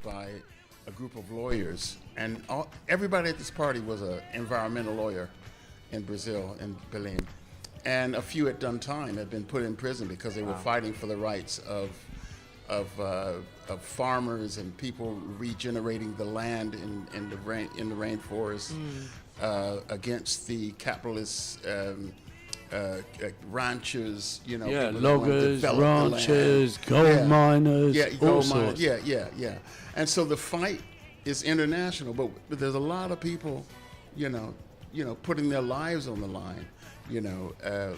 by a group of lawyers, and everybody at this party was an environmental lawyer in Brazil, in Belém. And a few had done time, had been put in prison because they were fighting for the rights of farmers and people regenerating the land in the rainforest against the capitalist ranchers, loggers, ranchers, gold miners, all sorts. Yeah. And so the fight is international, but there's a lot of people, putting their lives on the line.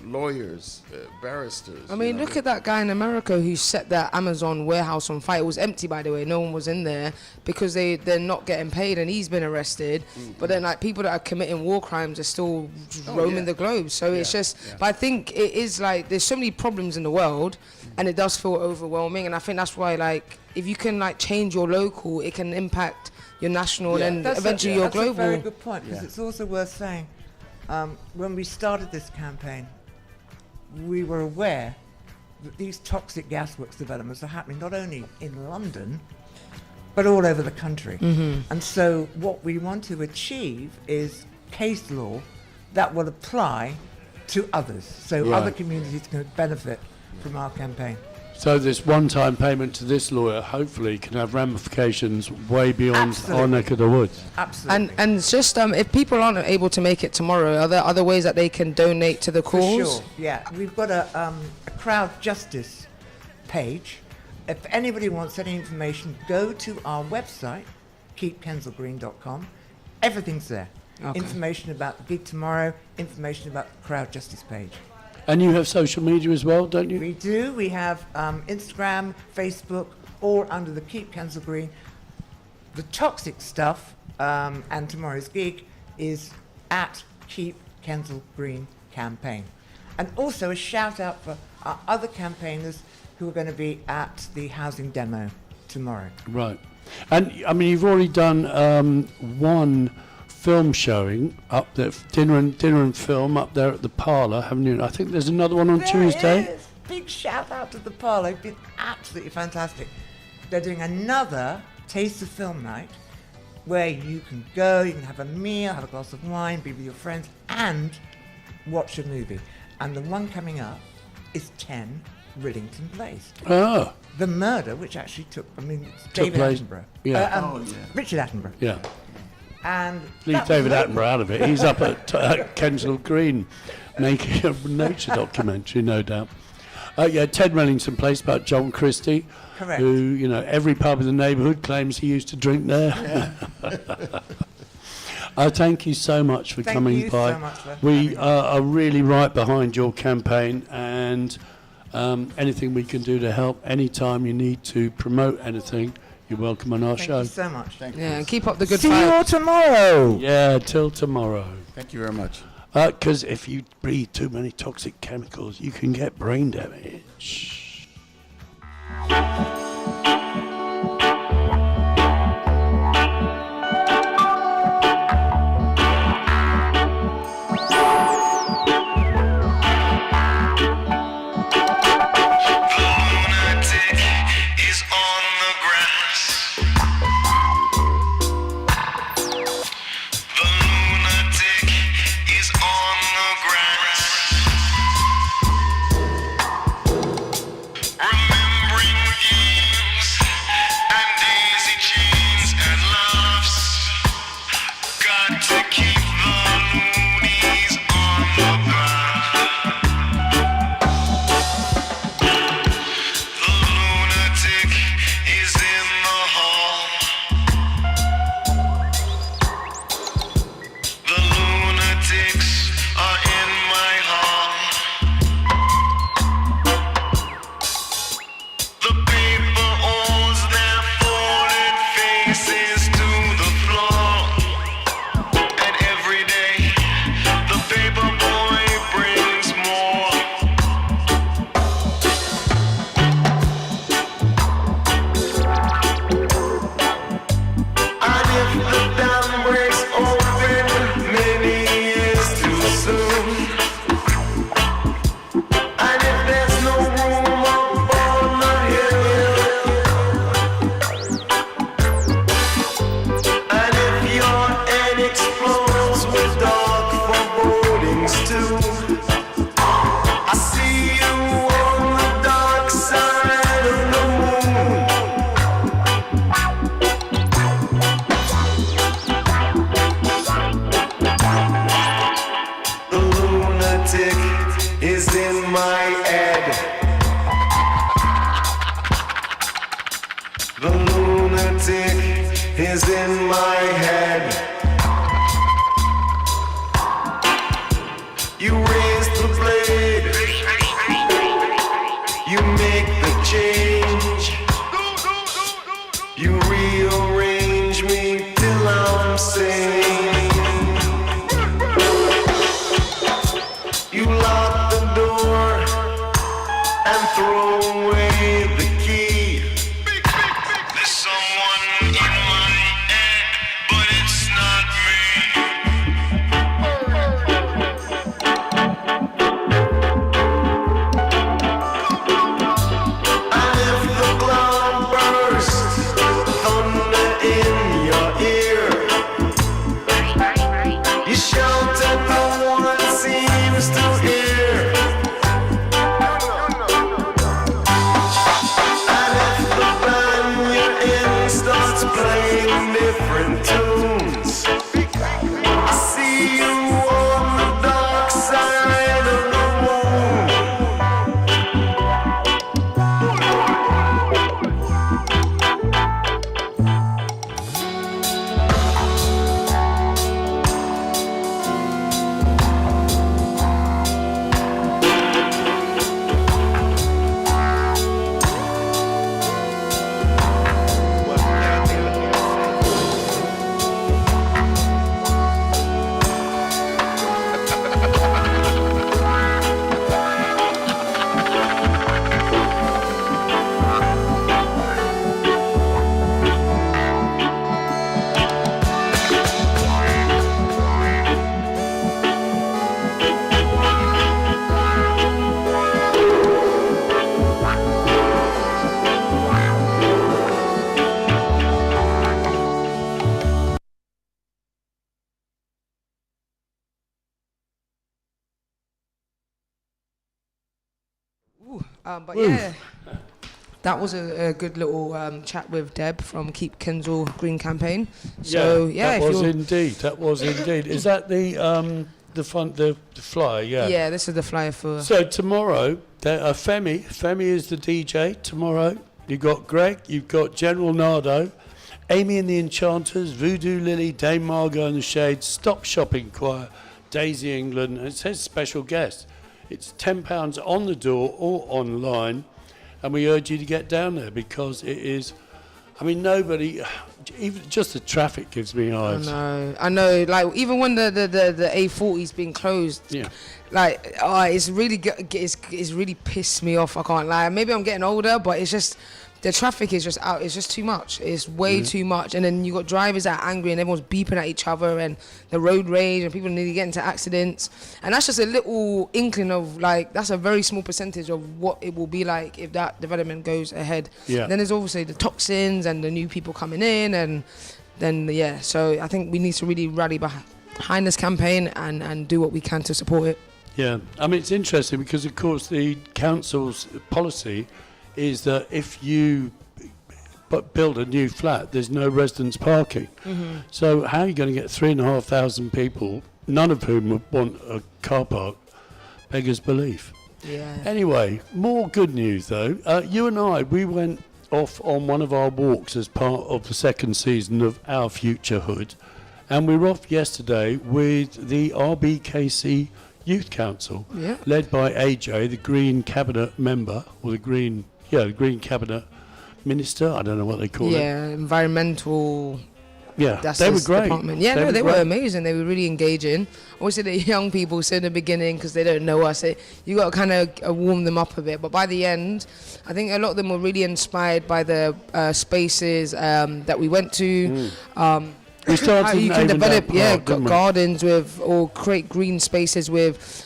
Lawyers, barristers. I mean, look at that guy in America who set that Amazon warehouse on fire. It was empty, by the way. No one was in there because they're not getting paid, and he's been arrested. Mm-hmm. But then, people that are committing war crimes are still roaming the globe. So it's just. Yeah. But I think it is there's so many problems in the world, and it does feel overwhelming. And I think that's why, if you can change your local, it can impact your national, and then eventually your global. That's a very good point, because it's also worth saying. When we started this campaign, we were aware that these toxic gasworks developments are happening not only in London, but all over the country. Mm-hmm. And so what we want to achieve is case law that will apply to others. So other communities can benefit from our campaign. So this one-time payment to this lawyer hopefully can have ramifications way beyond our neck of the woods. Absolutely. And it's just if people aren't able to make it tomorrow, are there other ways that they can donate to the cause? For sure, yeah. We've got a crowd justice page. If anybody wants any information, go to our website, keepkensallgreen.com. Everything's there. Okay. Information about the gig tomorrow, information about the crowd justice page. And you have social media as well, don't you? We do. We have Instagram, Facebook, all under the Keep Kensal Green. The toxic stuff and tomorrow's gig is at Keep Kensal Green campaign. And also a shout out for our other campaigners who are going to be at the housing demo tomorrow. Right. And I mean, you've already done one film showing up there, dinner and film up there at the Parlour, haven't you? I think there's another one on Tuesday. Is. Big shout out to the Parlour. It's been absolutely fantastic. They're doing another Taste of Film night where you can go, you can have a meal, have a glass of wine, be with your friends, and watch a movie. And the one coming up is 10 Rillington Place. Oh. The murder, which actually it's David Attenborough. Yeah. Richard Attenborough. Yeah. And leave David Attenborough out of it. He's up at Kensal Green making a nature documentary, no doubt. 10 Rillington Place about John Christie. Correct. Who, every pub in the neighbourhood claims he used to drink there. Yeah. Thank you so much for coming by. So much for we are really right behind your campaign, and anything we can do to help, anytime you need to promote anything, you're welcome on our show. Thank you so much. Thank you. Yeah, and keep up the good fight. fight. See you all tomorrow. Yeah, till tomorrow. Thank you very much. Because if you breathe too many toxic chemicals, you can get brain damage. Remembering lunatic is in my head. You raise the blade, you make the change, you rearrange me till I'm sane. You lock the door and throw away the key. There's someone in my head, but it's not me. And if the cloud bursts, thunder in your ear, you shout and no one seems to hear. And if the band you're in starts playing different tunes, I see you on the dark side of the moon. But yeah, that was a good little chat with Deb from Keep Kensal Green Campaign. So yeah, that was indeed. Is that the flyer? Yeah. Yeah, this is the flyer for. So tomorrow, Femi is the DJ tomorrow. You've got Greg, you've got General Nardo, Amy and the Enchanters, Voodoo Lily, Dame Margot and the Shades, Stop Shopping Choir, Daisy England, and it says special guest. It's £10 on the door or online, and we urge you to get down there because it is. I mean, nobody, even just the traffic gives me eyes. I know. Like even when the A40's been closed, Yeah. like it's really it's really pissed me off. I can't lie. Maybe I'm getting older, but it's just. The traffic is just out. It's just too much. It's way too much. And then you got drivers that are angry and everyone's beeping at each other and the road rage and people nearly get into accidents. And that's just a little inkling of like, that's a very small percentage of what it will be like if that development goes ahead. Yeah. Then there's obviously the toxins and the new people coming in and then, yeah. So I think we need to really rally behind this campaign and do what we can to support it. Yeah. I mean, it's interesting because, of course, the council's policy is that if you build a new flat, there's no residence parking. Mm-hmm. So how are you going to get 3,500 people, none of whom would want a car park? Beggars belief. Yeah. Anyway, more good news though. You and I, we went off on one of our walks as part of the second season of Our Future Hood, and we were off yesterday with the RBKC Youth Council, led by AJ, the Green Cabinet member, or the Green Cabinet Minister, I don't know what they call it. Yeah, environmental. Yeah, that's they were great. Department. Yeah, they were amazing. They were really engaging. Obviously, the young people said in the beginning because they don't know us, you got to kind of warm them up a bit. But by the end, I think a lot of them were really inspired by the spaces that we went to. We started how you can develop park, gardens with or create green spaces with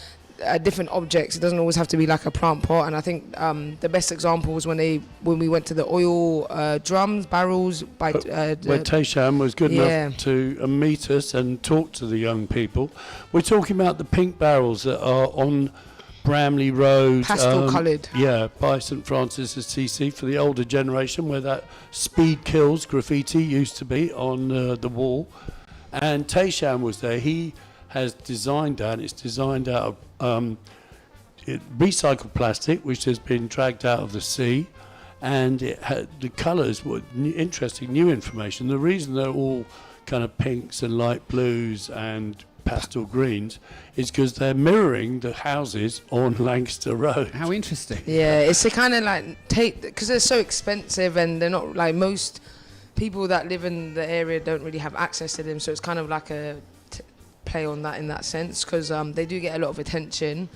different objects. It doesn't always have to be like a plant pot. And I think the best example was when we went to the oil drums, barrels by where Taysham was good enough to meet us and talk to the young people. We're talking about the pink barrels that are on Bramley Road, pastel coloured. Yeah, by St Francis Assisi for the older generation, where that Speed Kills graffiti used to be on the wall. And Taysham was there. He has designed that. It's designed out of recycled plastic, which has been dragged out of the sea, and the colours were interesting, new information. The reason they're all kind of pinks and light blues and pastel greens is because they're mirroring the houses on Lancaster Road. How interesting. Yeah, it's a kind of like because they're so expensive and they're not like most people that live in the area don't really have access to them. So it's kind of like a play on that in that sense because they do get a lot of attention.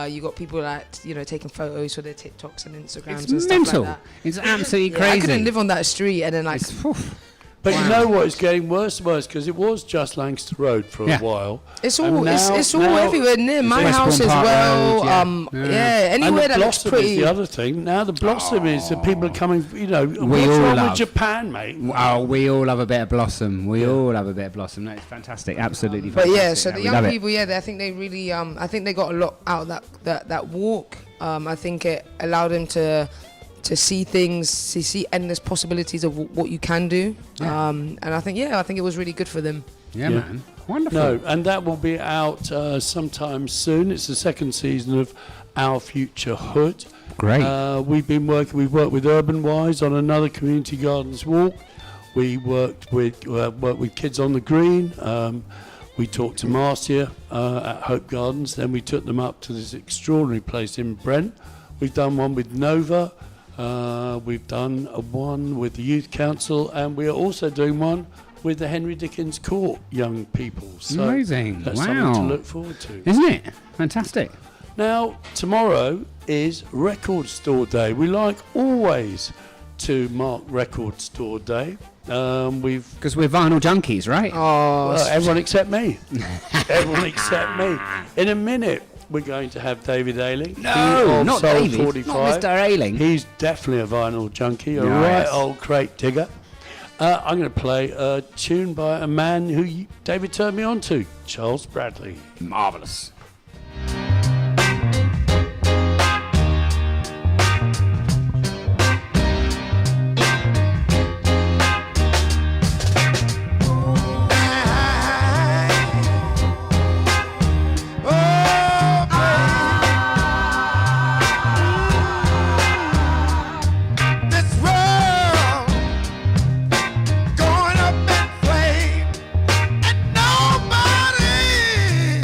You got people that taking photos for their TikToks and Instagrams It's and stuff mental. like that. It's absolutely Yeah, crazy. I couldn't live on that street and then like. But you know what? It's getting worse and worse because it was just Lancaster Road for a while. It's And all now- it's all now everywhere near my Westbourne house as Park well. Road, Yeah, And anywhere the that looks Blossom pretty. is the other thing. Now the Blossom is that people are coming. What's all wrong love. with Japan, mate? Oh, we all love a bit of Blossom. We all love a bit of Blossom. No, it's fantastic. Absolutely But fantastic. yeah, so the we young love it. people, I think they really, I think they got a lot out of that walk. I think it allowed them to see things, to see endless possibilities of what you can do. And I think it was really good for them. Yeah, Yeah. man. Wonderful. No, and that will be out sometime soon. It's the second season of Our Future Hood. Great. We've worked with Urban Wise on another community gardens walk. We worked with Kids on the Green. We talked to Marcia at Hope Gardens. Then we took them up to this extraordinary place in Brent. We've done one with Nova. We've done one with the Youth Council, and we are also doing one with the Henry Dickens Court young people. So Amazing. that's Wow. something to look forward to. Isn't it? Fantastic. Now, tomorrow is Record Store Day. We like always to mark Record Store Day. Because we're vinyl junkies, right? Oh, Well, everyone except me. Everyone except me. In a minute, we're going to have David Ailing. No, of not Soul David. 45. Not Mr. Ailing. He's definitely a vinyl junkie, a Nice. right old crate digger. I'm going to play a tune by a man who David turned me on to, Charles Bradley. Marvellous. This world going up in flames, and nobody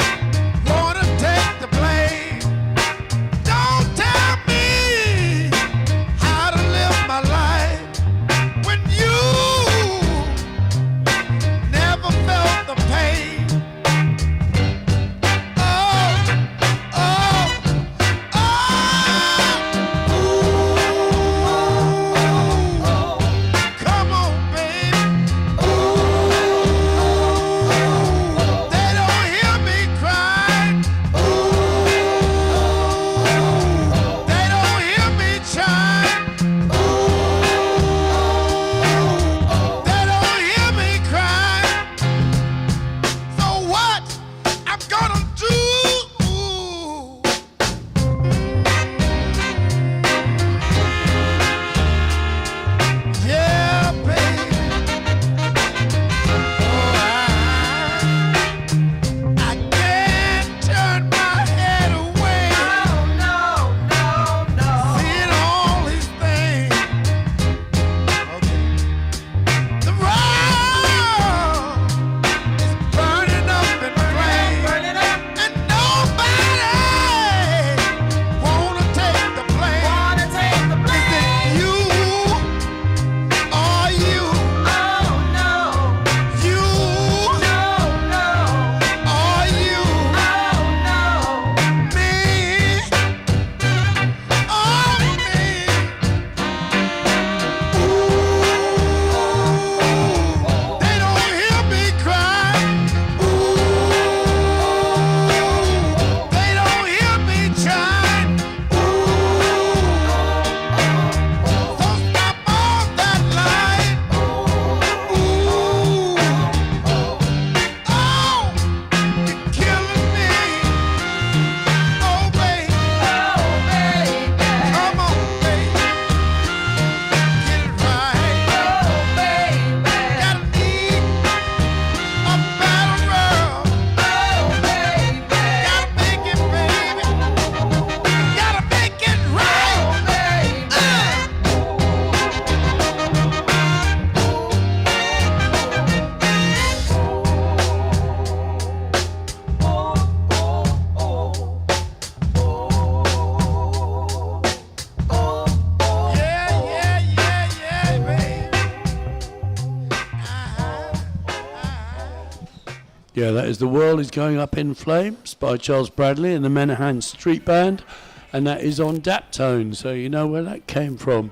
Yeah, that is The World is Going Up in Flames by Charles Bradley and the Menahan Street Band, and that is on Daptone, so you know where that came from.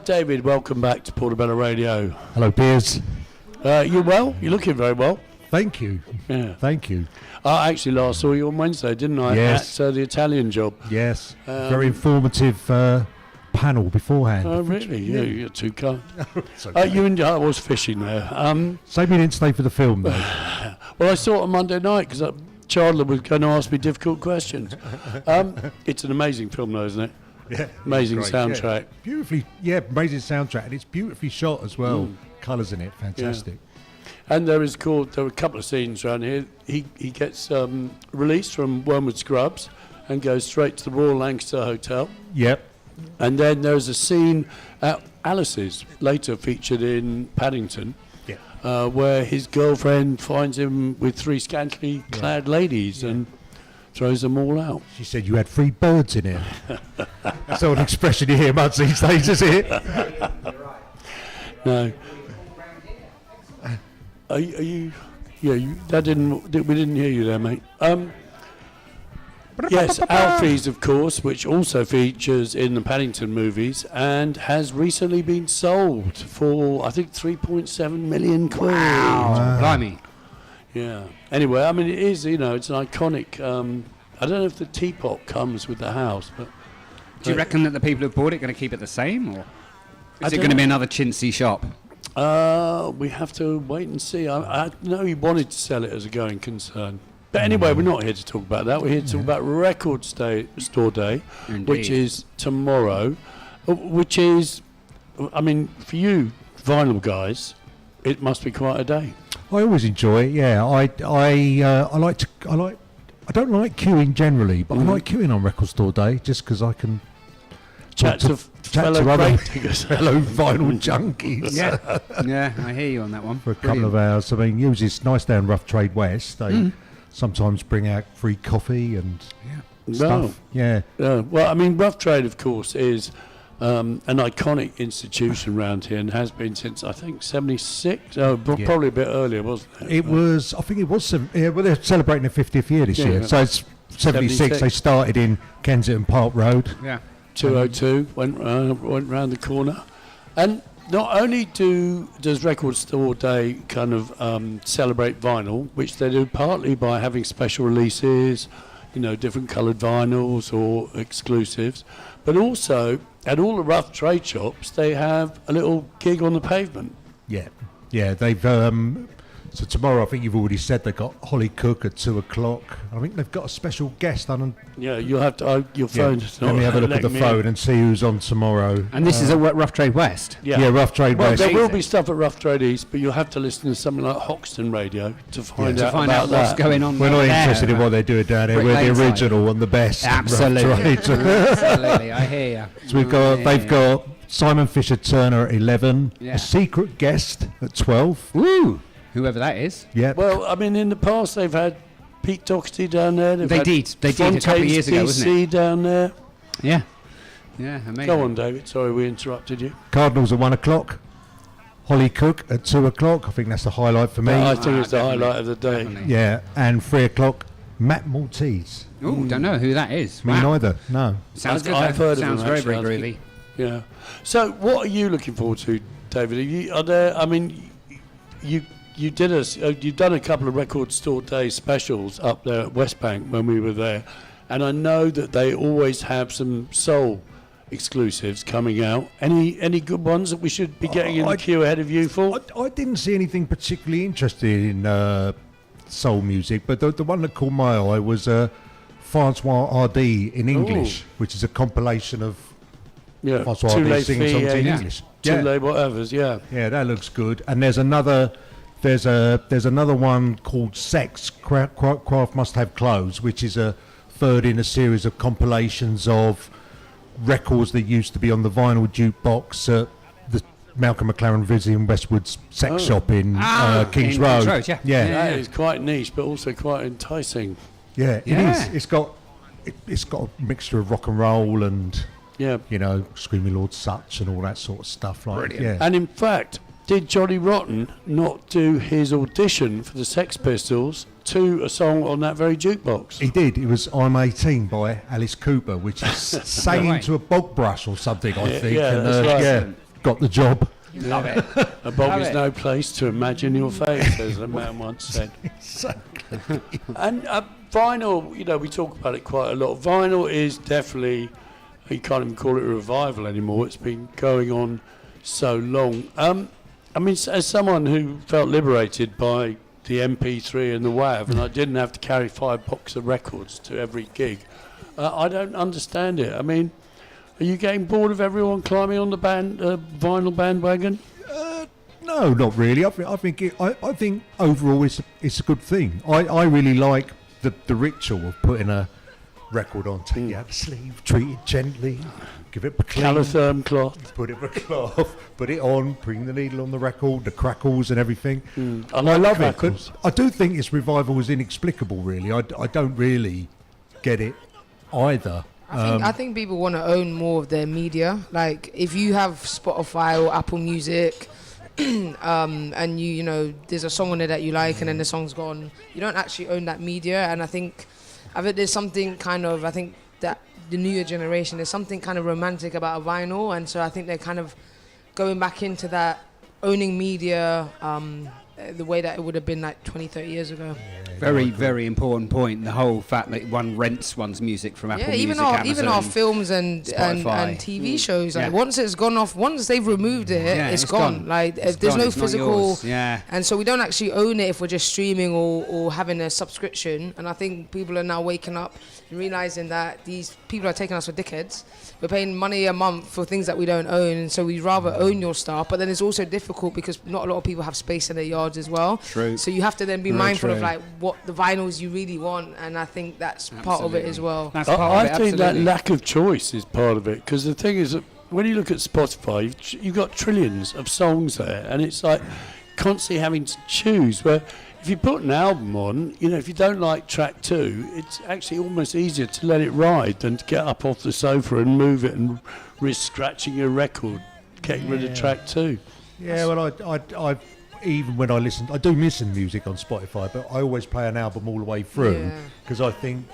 David, welcome back to Portobello Radio. Hello, Piers. You well? You're looking very well. Thank you. Yeah. Thank you. I actually last saw you on Wednesday, didn't I? Yes. At the Italian job. Yes. Very informative panel beforehand. Oh, really? Yeah, you're too kind. It's okay. I was fishing there. Shame you didn't stay for the film, though. Well, I saw it on Monday night because Chandler was going to ask me difficult questions. It's an amazing film, though, isn't it? Yeah. Amazing Great, soundtrack. Yeah. Beautifully, amazing soundtrack, and it's beautifully shot as well. Colours in it, fantastic. And there were a couple of scenes around here. He gets released from Wormwood Scrubs and goes straight to the Royal Lancaster Hotel. Yep. And then there's a scene at Alice's, later featured in Paddington, where his girlfriend finds him with 3 scantily clad ladies and throws them all out. She said you had 3 birds in here. That's not an expression you hear much these days, is it? No. Are you? Yeah, we didn't hear you there, mate. Yes, Alfie's, of course, which also features in the Paddington movies and has recently been sold for, I think, 3.7 million quid. Wow. Blimey. Yeah. Anyway, I mean, it is, it's an iconic. I don't know if the teapot comes with the house, but. Do you reckon that the people who bought it are going to keep it the same, or I is it don't going to be know. another chintzy shop? We have to wait and see. I know he wanted to sell it as a going concern. But anyway, we're not here to talk about that. We're here to talk about Record Store Day, Indeed. which is tomorrow, which is, I mean, for you vinyl guys, it must be quite a day. I always enjoy it. Yeah, I don't like queuing generally, but I like queuing on Record Store Day just because I can Chat to fellow other crate diggers. fellow vinyl junkies. Yeah, I hear you on that one. For a couple of hours. I mean, usually it's nice down Rough Trade West. They sometimes bring out free coffee and stuff. Yeah. Well, I mean, Rough Trade, of course, is an iconic institution around here and has been since, I think, 76. Probably a bit earlier, wasn't it? It was, I think it was, well, they're celebrating their 50th year this year. Yeah. So it's 76. They started in Kensington Park Road. Yeah. 202 went round the corner, and not only does Record Store Day kind of celebrate vinyl, which they do partly by having special releases, different coloured vinyls or exclusives, but also at all the rough trade shops they have a little gig on the pavement. Yeah. They've so tomorrow, I think you've already said they've got Holly Cook at 2:00. I think they've got a special guest on. Yeah, you'll have to. Your phone's not. Let me have a look at the letting me phone in. and see who's on tomorrow. And this is at Rough Trade West. Yeah, Rough Trade Well, West. there will be stuff at Rough Trade East, but you'll have to listen to something like Hoxton Radio to find out about what's that. going on. We're not there. interested in what they're doing down here. Brick We're Lane the original and the best. Absolutely. Rough Trade. Absolutely, I hear you. So they've got Simon Fisher Turner at 11, Yeah. a secret guest at 12. Woo! Whoever that is. Yeah. Well, I mean, in the past they've had Pete Doherty down there. They did a couple of years ago, wasn't it? DC down there. Yeah. Yeah, amazing. Go on, David. Sorry, we interrupted you. Cardinals at 1:00. Holly Cook at 2:00. I think that's the highlight for me. I think it's the definitely, highlight of the day. definitely. Yeah, and 3:00. Matt Maltese. Ooh, don't know who that is. Me Wow. neither. No. Sounds good. I've heard of Sounds him, very, actually. very I groovy. think Yeah. So, what are you looking forward to, David? Are there? I mean, you've done a couple of Record Store Day specials up there at West Bank when we were there, and I know that they always have some soul exclusives coming out. Any good ones that we should be getting in the queue ahead of you for? I didn't see anything particularly interesting in soul music, but the one that caught my eye was Francois Hardy in English, which is a compilation of Francois Too Hardy Late singing songs in Fee, English. Too Late Whatevers, yeah. Yeah, that looks good. And there's another one called Sex, Craft Must Have Clothes, which is a third in a series of compilations of records that used to be on the vinyl jukebox at the Malcolm McLaren Vivian Westwood's sex shop in Kings Road. Yeah. That is quite niche, but also quite enticing. Yeah, it is. It's got a mixture of rock and roll and Yeah. Screaming Lord Sutch and all that sort of stuff. Like, Brilliant. yeah. And in fact, did Johnny Rotten not do his audition for the Sex Pistols to a song on that very jukebox? He did. It was "I'm 18" by Alice Cooper, which is sang way. into a bog brush or something, I think. yeah, and, that's right. yeah, got the job. Love it. A bog Love is it. no place to imagine your face, as a man once said. And vinyl, you know, we talk about it quite a lot. Vinyl is definitely, you can't even call it a revival anymore. It's been going on so long. I mean, as someone who felt liberated by the MP3 and the WAV, and I didn't have to carry 5 boxes of records to every gig, I don't understand it. I mean, are you getting bored of everyone climbing on the vinyl bandwagon? No, not really. I think overall it's a good thing. I really like the ritual of putting a record on, take it out the sleeve, treat it gently, give it a clean, Calitherm cloth. put it in a cloth, put it on, bring the needle on the record, the crackles and everything. I And I love it. crackles. But I do think its revival was inexplicable, really. I don't really get it either. I think people want to own more of their media. Like, if you have Spotify or Apple Music, and you know, there's a song on there that you like, and then the song's gone, you don't actually own that media. And I think there's something kind of, I think that the newer generation, there's something kind of romantic about a vinyl, and so I think they're kind of going back into that owning media the way that it would have been like 20, 30 years ago. Very, very important point. The whole fact that one rents one's music from Apple Yeah, even Music, our Amazon. even our films and Spotify. TV shows. Like, Yeah. once it's gone off, once they've removed it, Yeah, it's it's gone. gone. Like, It's there's gone, no it's not physical. yours. Yeah. And so we don't actually own it if we're just streaming or having a subscription. And I think people are now waking up and realizing that these people are taking us for dickheads. We're paying money a month for things that we don't own, and so we'd rather own your stuff. But then it's also difficult because not a lot of people have space in their yards as well. True. So you have to then be Very mindful of true. like what the vinyls you really want, and I think that's part of it as well. That's part of I it, think that absolutely. lack of choice is part of it, because the thing is that when you look at Spotify, you've got trillions of songs there, and it's like constantly having to choose. Where if you put an album on, you know, if you don't like track 2, it's actually almost easier to let it ride than to get up off the sofa and move it and risk scratching your record, getting rid of track 2. Yeah, well, I even when I listen, I do listen to music on Spotify, but I always play an album all the way through Yeah. because I think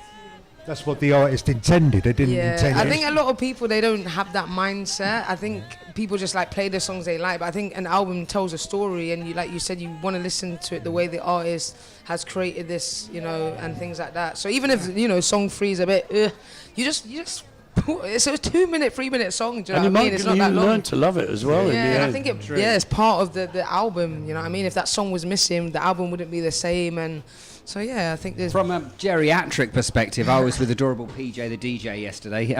that's what the artist intended. They didn't intend I it. think a lot of people, they don't have that mindset. I think people just like play the songs they like, but I think an album tells a story, and you, like you said, you want to listen to it the way the artist has created this, you know, and things like that. So even if, you know, song 3 is a bit, you just it's a 2-minute, 3-minute song. Do you know And what I you mean? It's might not that long. learn to love it as well. in the Yeah, and I end. think it's part of the album. You know what I mean? If that song was missing, the album wouldn't be the same. And so yeah, I think there's. From a geriatric perspective, I was with adorable PJ, the DJ, yesterday,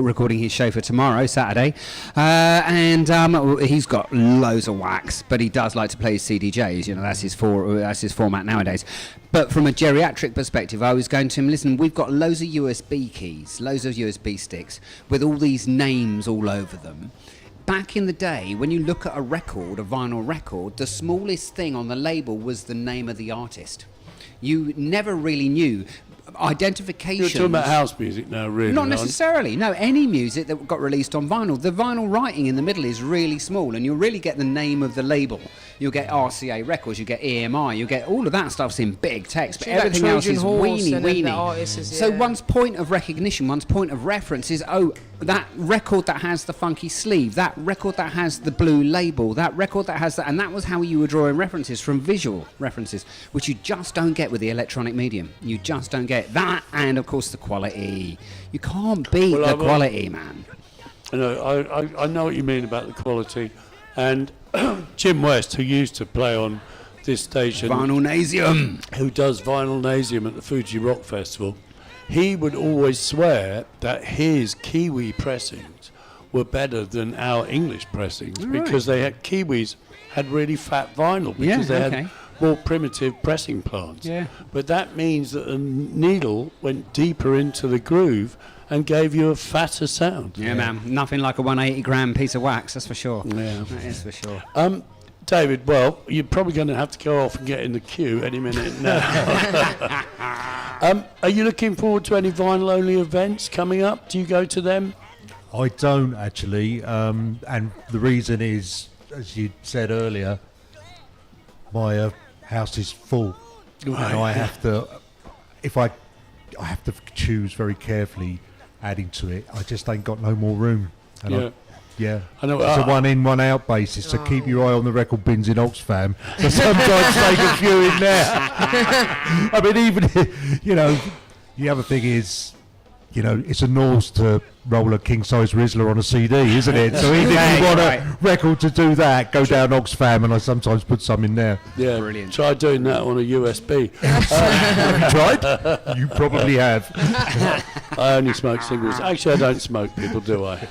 recording his show for tomorrow, Saturday, and he's got loads of wax, but he does like to play his CDJs. You know, that's his format nowadays. But from a geriatric perspective, I was going to him, listen, we've got loads of USB keys, loads of USB sticks with all these names all over them. Back in the day, when you look at a record, a vinyl record, the smallest thing on the label was the name of the artist. You never really knew. Identification. You're talking about house music now, really. Not aren't you? necessarily. No, any music that got released on vinyl. The vinyl writing in the middle is really small, and you'll really get the name of the label. You'll get RCA Records, you get EMI, you get all of that stuff's in big text, but See, like everything else Trojan is Horse weeny, and then the weeny. artist is- So yeah. one's point of recognition, one's point of reference is, oh, that record that has the funky sleeve, that record that has the blue label, that record that has that, and that was how you were drawing references from visual references, which you just don't get with the electronic medium. You just don't get that, and of course the quality. You can't beat Well, the I've- quality, man. I know what you mean about the quality. And Jim West, who used to play on this station, Vinylnasium. who does Vinylnasium at the Fuji Rock Festival, he would always swear that his Kiwi pressings were better than our English pressings because they had Kiwis had really fat vinyl because they had more primitive pressing plants. Yeah. But that means that the needle went deeper into the groove and gave you a fatter sound. Yeah, man. Nothing like a 180-gram piece of wax, that's for sure. Yeah. That is for sure. David, well, you're probably going to have to go off and get in the queue any minute now. Are you looking forward to any vinyl-only events coming up? Do you go to them? I don't actually, and the reason is as you said earlier, my house is full, and I have to, I have to choose very carefully adding to it. I just ain't got no more room. And I know. It's a one in, one out basis. So keep your eye on the record bins in Oxfam. So sometimes take a few in there. I mean, even the other thing is, it's a Norse to roll a king-size Rizzler on a CD, isn't it? So even if you want a record to do that, go down Oxfam, and I sometimes put some in there. Yeah, brilliant. Try doing that on a USB. Have you tried? You probably have. I only smoke singles. Actually, I don't smoke people, do I?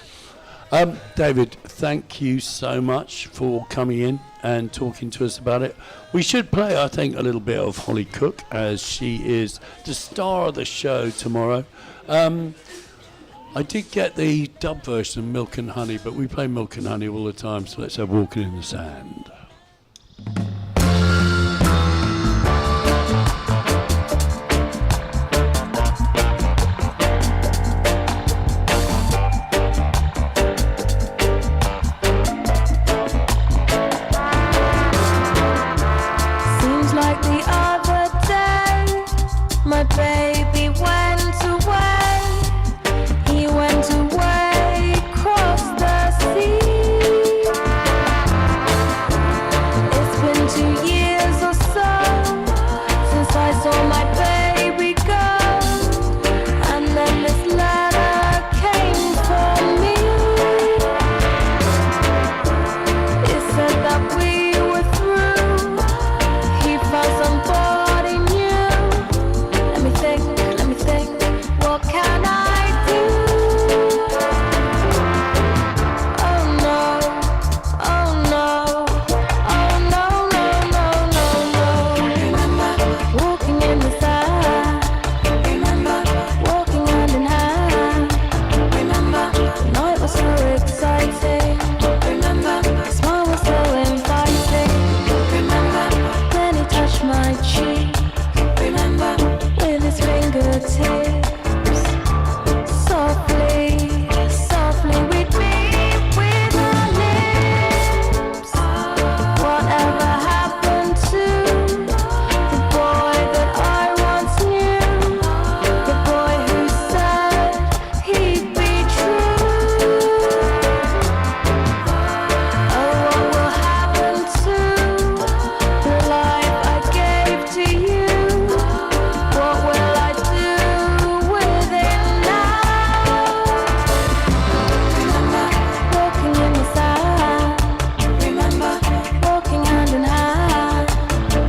David, thank you so much for coming in and talking to us about it. We should play, I think, a little bit of Holly Cook, as she is the star of the show tomorrow. I did get the dub version of Milk and Honey, but we play Milk and Honey all the time, so let's have Walking in the Sand. Seems like the other day, my baby went away. He went away across the sea. It's been 2 years or so since I saw my baby go, and then this letter came for me. It said that we were through. He found somebody new. Let me think, what can I do? Oh no, oh no, oh no, no, no, no, no. Remember walking in the sand. Remember walking hand in hand. Remember the night was so exciting. Remember the smile was so inviting. Remember then he touched my cheek. Remember with his fingertips. Softly, softly we'd meet with our lips. Whatever happened to the boy that I once knew? The boy who said he'd be true. Oh, what will happen to the life I gave to you? What will I do with it now? Remember walking in the sand. Remember walking hand in hand.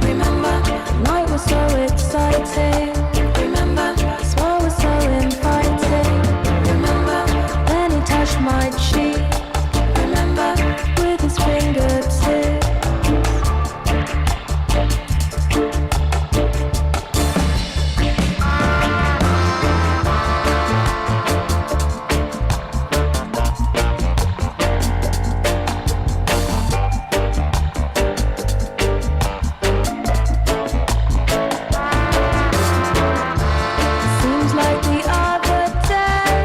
Remember the night was so exciting. Remember the smile was so inviting. Remember then he touched my cheek. Remember with his fingertips. Seems like the other day,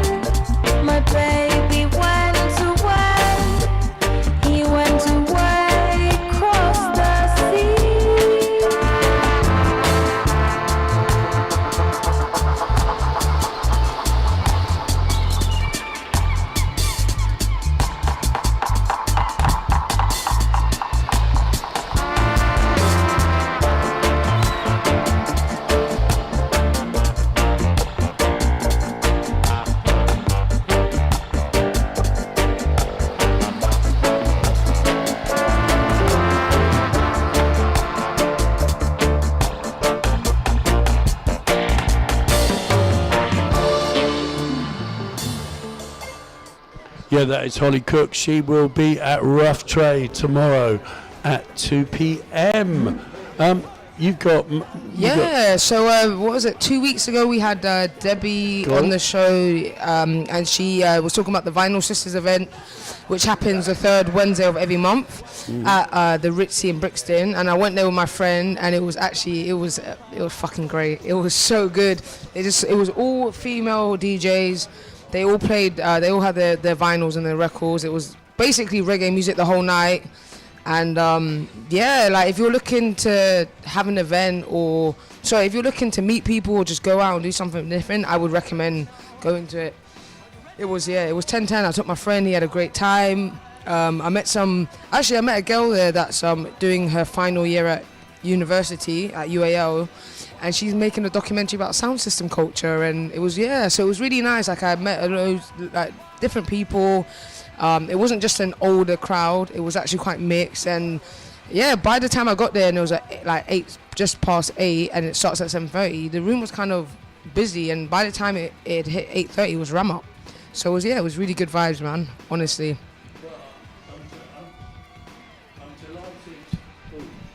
my baby went away. He went away across the sea. Yeah, that is Holly Cook. She will be at Rough Trade tomorrow at 2 p.m. You've got... Yeah, so what was it? 2 weeks ago we had Debbie Go on. on the show, and she was talking about the Vinyl Sisters event, which happens the third Wednesday of every month at the Ritzy in Brixton. And I went there with my friend, and it was fucking great. It was so good. It was all female DJs. They all played. They all had their vinyls and their records. It was basically reggae music the whole night. And yeah, like if you're looking to have an event if you're looking to meet people or just go out and do something different, I would recommend going to it. It was 10:10. I took my friend. He had a great time. I met a girl there that's doing her final year at university at UAL, and she's making a documentary about sound system culture. And it was really nice. Like I met different people. It wasn't just an older crowd. It was actually quite mixed. And yeah, by the time I got there, and it was like 8, just past 8, and it starts at 7:30. The room was kind of busy, and by the time it hit 8:30, it was ram up. So it was really good vibes, man. Honestly.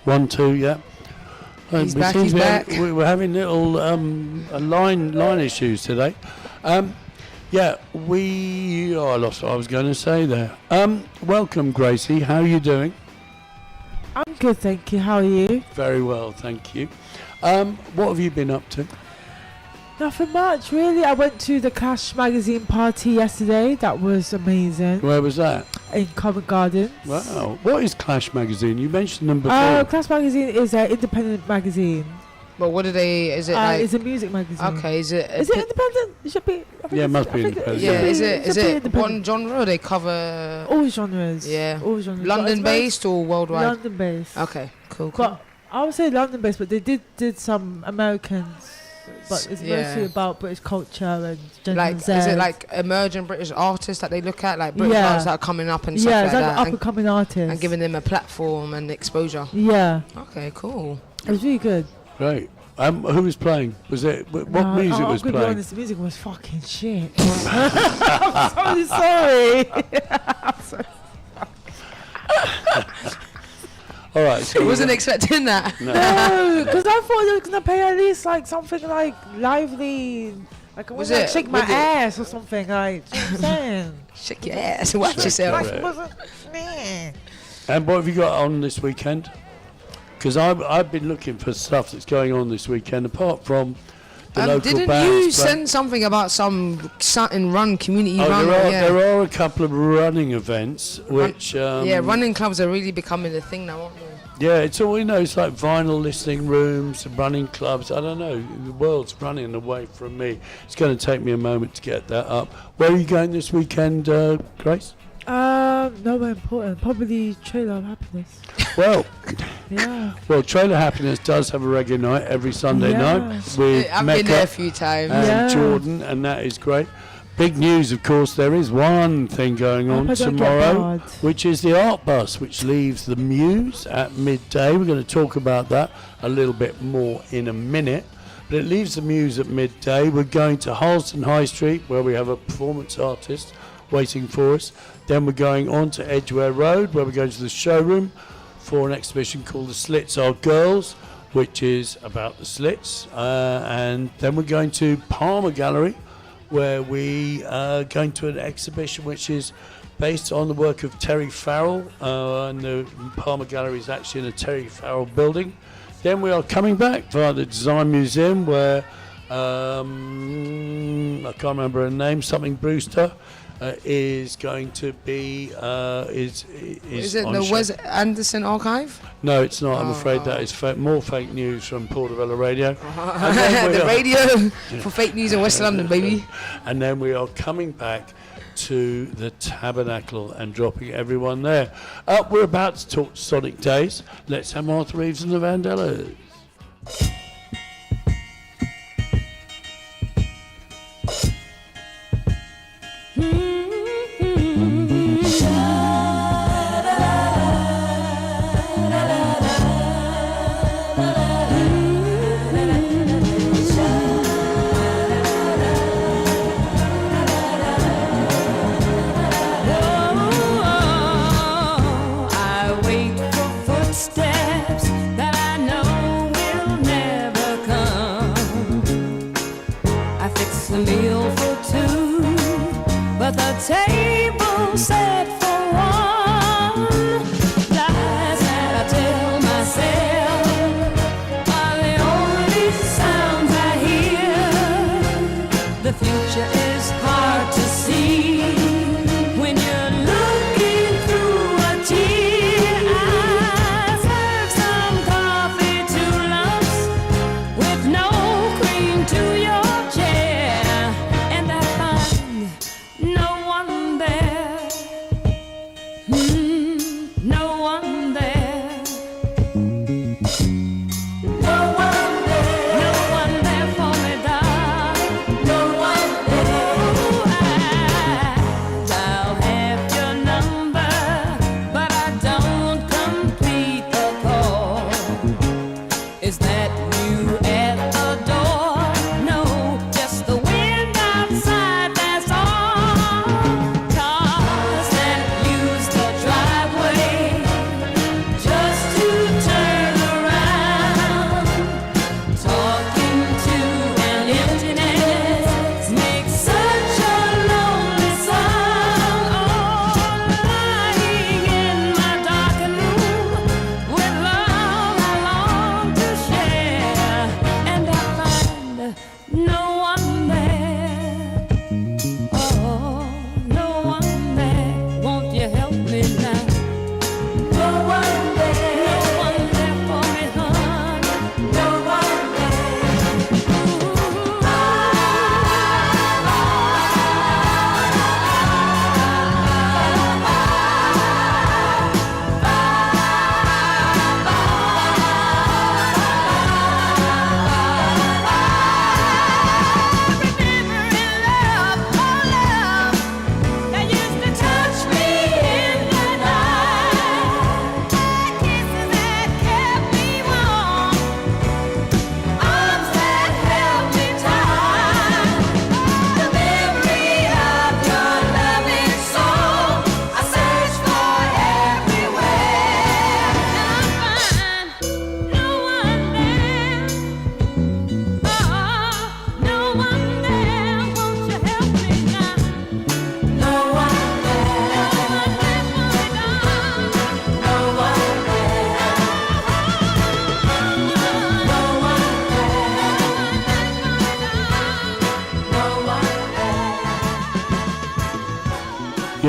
1, 2, yeah. He's back. We're having little line issues today. I lost what I was going to say there. Welcome, Gracie. How are you doing? I'm good, thank you. How are you? Very well, thank you. What have you been up to? Nothing much, really. I went to the Clash magazine party yesterday. That was amazing. Where was that? In Covent Garden. Wow. What is Clash magazine? You mentioned them before. Clash magazine is an independent magazine. But what do they? Is it like? It's a music magazine. Okay, is it? Is it independent? It should be. Yeah, it must be independent. Yeah, is it independent. one genre? Or they cover All genres. Yeah. All genres. London based or worldwide? London based. Okay, cool. But I would say London based, but they did some Americans. But it's mostly about British culture and Gen like, Z. is it like emerging British artists that they look at, like British artists that are coming up and stuff yeah, like it's like that, up and coming artists, and giving them a platform and exposure. Yeah. Okay, cool. It was really good. Great. Who was playing? Was it what music was I'm gonna be playing? honest, the music was fucking shit. I'm so sorry. I'm so All right. So I wasn't expecting that. No, because I thought they were gonna play at least like something like lively, like I was like shake my ass or something. Like, you know what I'm saying? Shake your ass and watch yourself. Like, wasn't me. And what have you got on this weekend? Because I've been looking for stuff that's going on this weekend, apart from the local didn't bands. you send something about some Saturn run community run? There are a couple of running events which running clubs are really becoming a thing now, aren't they? Yeah, it's all it's like vinyl listening rooms, running clubs. I don't know, the world's running away from me. It's going to take me a moment to get that up. Where are you going this weekend, Grace? Nowhere important. Probably Trailer of Happiness. Well, yeah. Well, Trailer Happiness does have a reggae night every Sunday night with I've Mecca been there a few times. and Jordan, and that is great. Big news, of course, there is one thing going on tomorrow, which is the art bus, which leaves the Muse at midday. We're going to talk about that a little bit more in a minute. But it leaves the Muse at midday. We're going to Harleston High Street, where we have a performance artist waiting for us. Then we're going on to Edgware Road, where we're going to the showroom for an exhibition called The Slits Are Girls, which is about the slits. And then we're going to Palmer Gallery, where we are going to an exhibition which is based on the work of Terry Farrell, and the Palmer Gallery is actually in a Terry Farrell building. Then we are coming back via the Design Museum, where I can't remember her name, something Brewster, is going to be is it the Wes Anderson Archive? No, it's not. I'm afraid that is more fake news from Portobello Radio. The radio for fake news in West London, baby. And then we are coming back to the Tabernacle and dropping everyone there. We're about to talk Sonic Days. Let's have Martha Reeves and the Vandellas. Table set for one. Lies that I tell myself are the only sounds I hear. The future is hard to see when you're looking through a tear.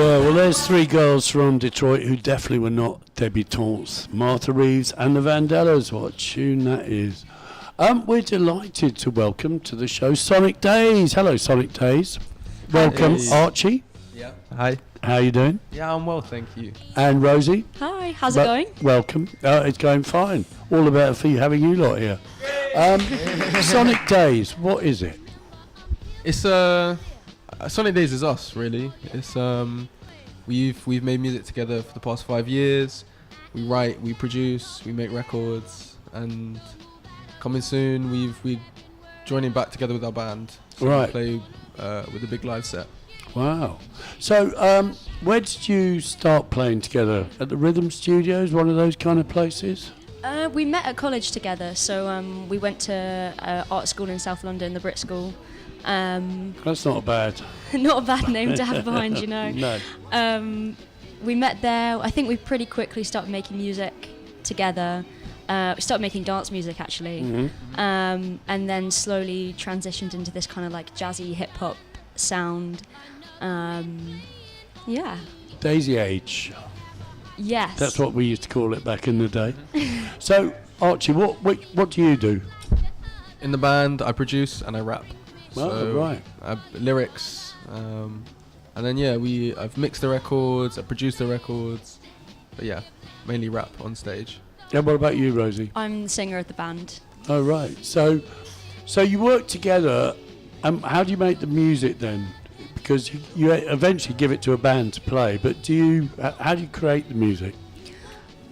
Yeah, well, there's three girls from Detroit who definitely were not debutantes. Martha Reeves and the Vandellas. What a tune that is. We're delighted to welcome to the show Sonic Days. Hello, Sonic Days. Welcome, Hey. Archie. Yeah. Hi. How you doing? Yeah, I'm well, thank you. And Rosie. Hi, how's it going? Welcome. It's going fine. All the better for you having you lot here. Sonic Days, what is it? It's Sonic Days is us, really. It's we've made music together for the past 5 years. We write, we produce, we make records, and coming soon we're joining back together with our band. So Right. we play with a big live set. Wow. So, where did you start playing together? At the Rhythm Studios, one of those kind of places? We met at college together, so we went to art school in South London, the Brit School. That's not bad. Not a bad name to have behind, you know. No. We met there. I think we pretty quickly started making music together. We started making dance music, actually. Mm-hmm. And then slowly transitioned into this kind of like jazzy hip-hop sound. Yeah. Daisy Age. Yes. That's what we used to call it back in the day. So, Archie, what do you do? In the band, I produce and I rap. Oh, right. Lyrics, and then I've mixed the records, I produced the records, but yeah, mainly rap on stage. Yeah, what about you, Rosie? I'm the singer of the band. Oh, right. So you work together. How do you make the music then? Because you eventually give it to a band to play, but how do you create the music?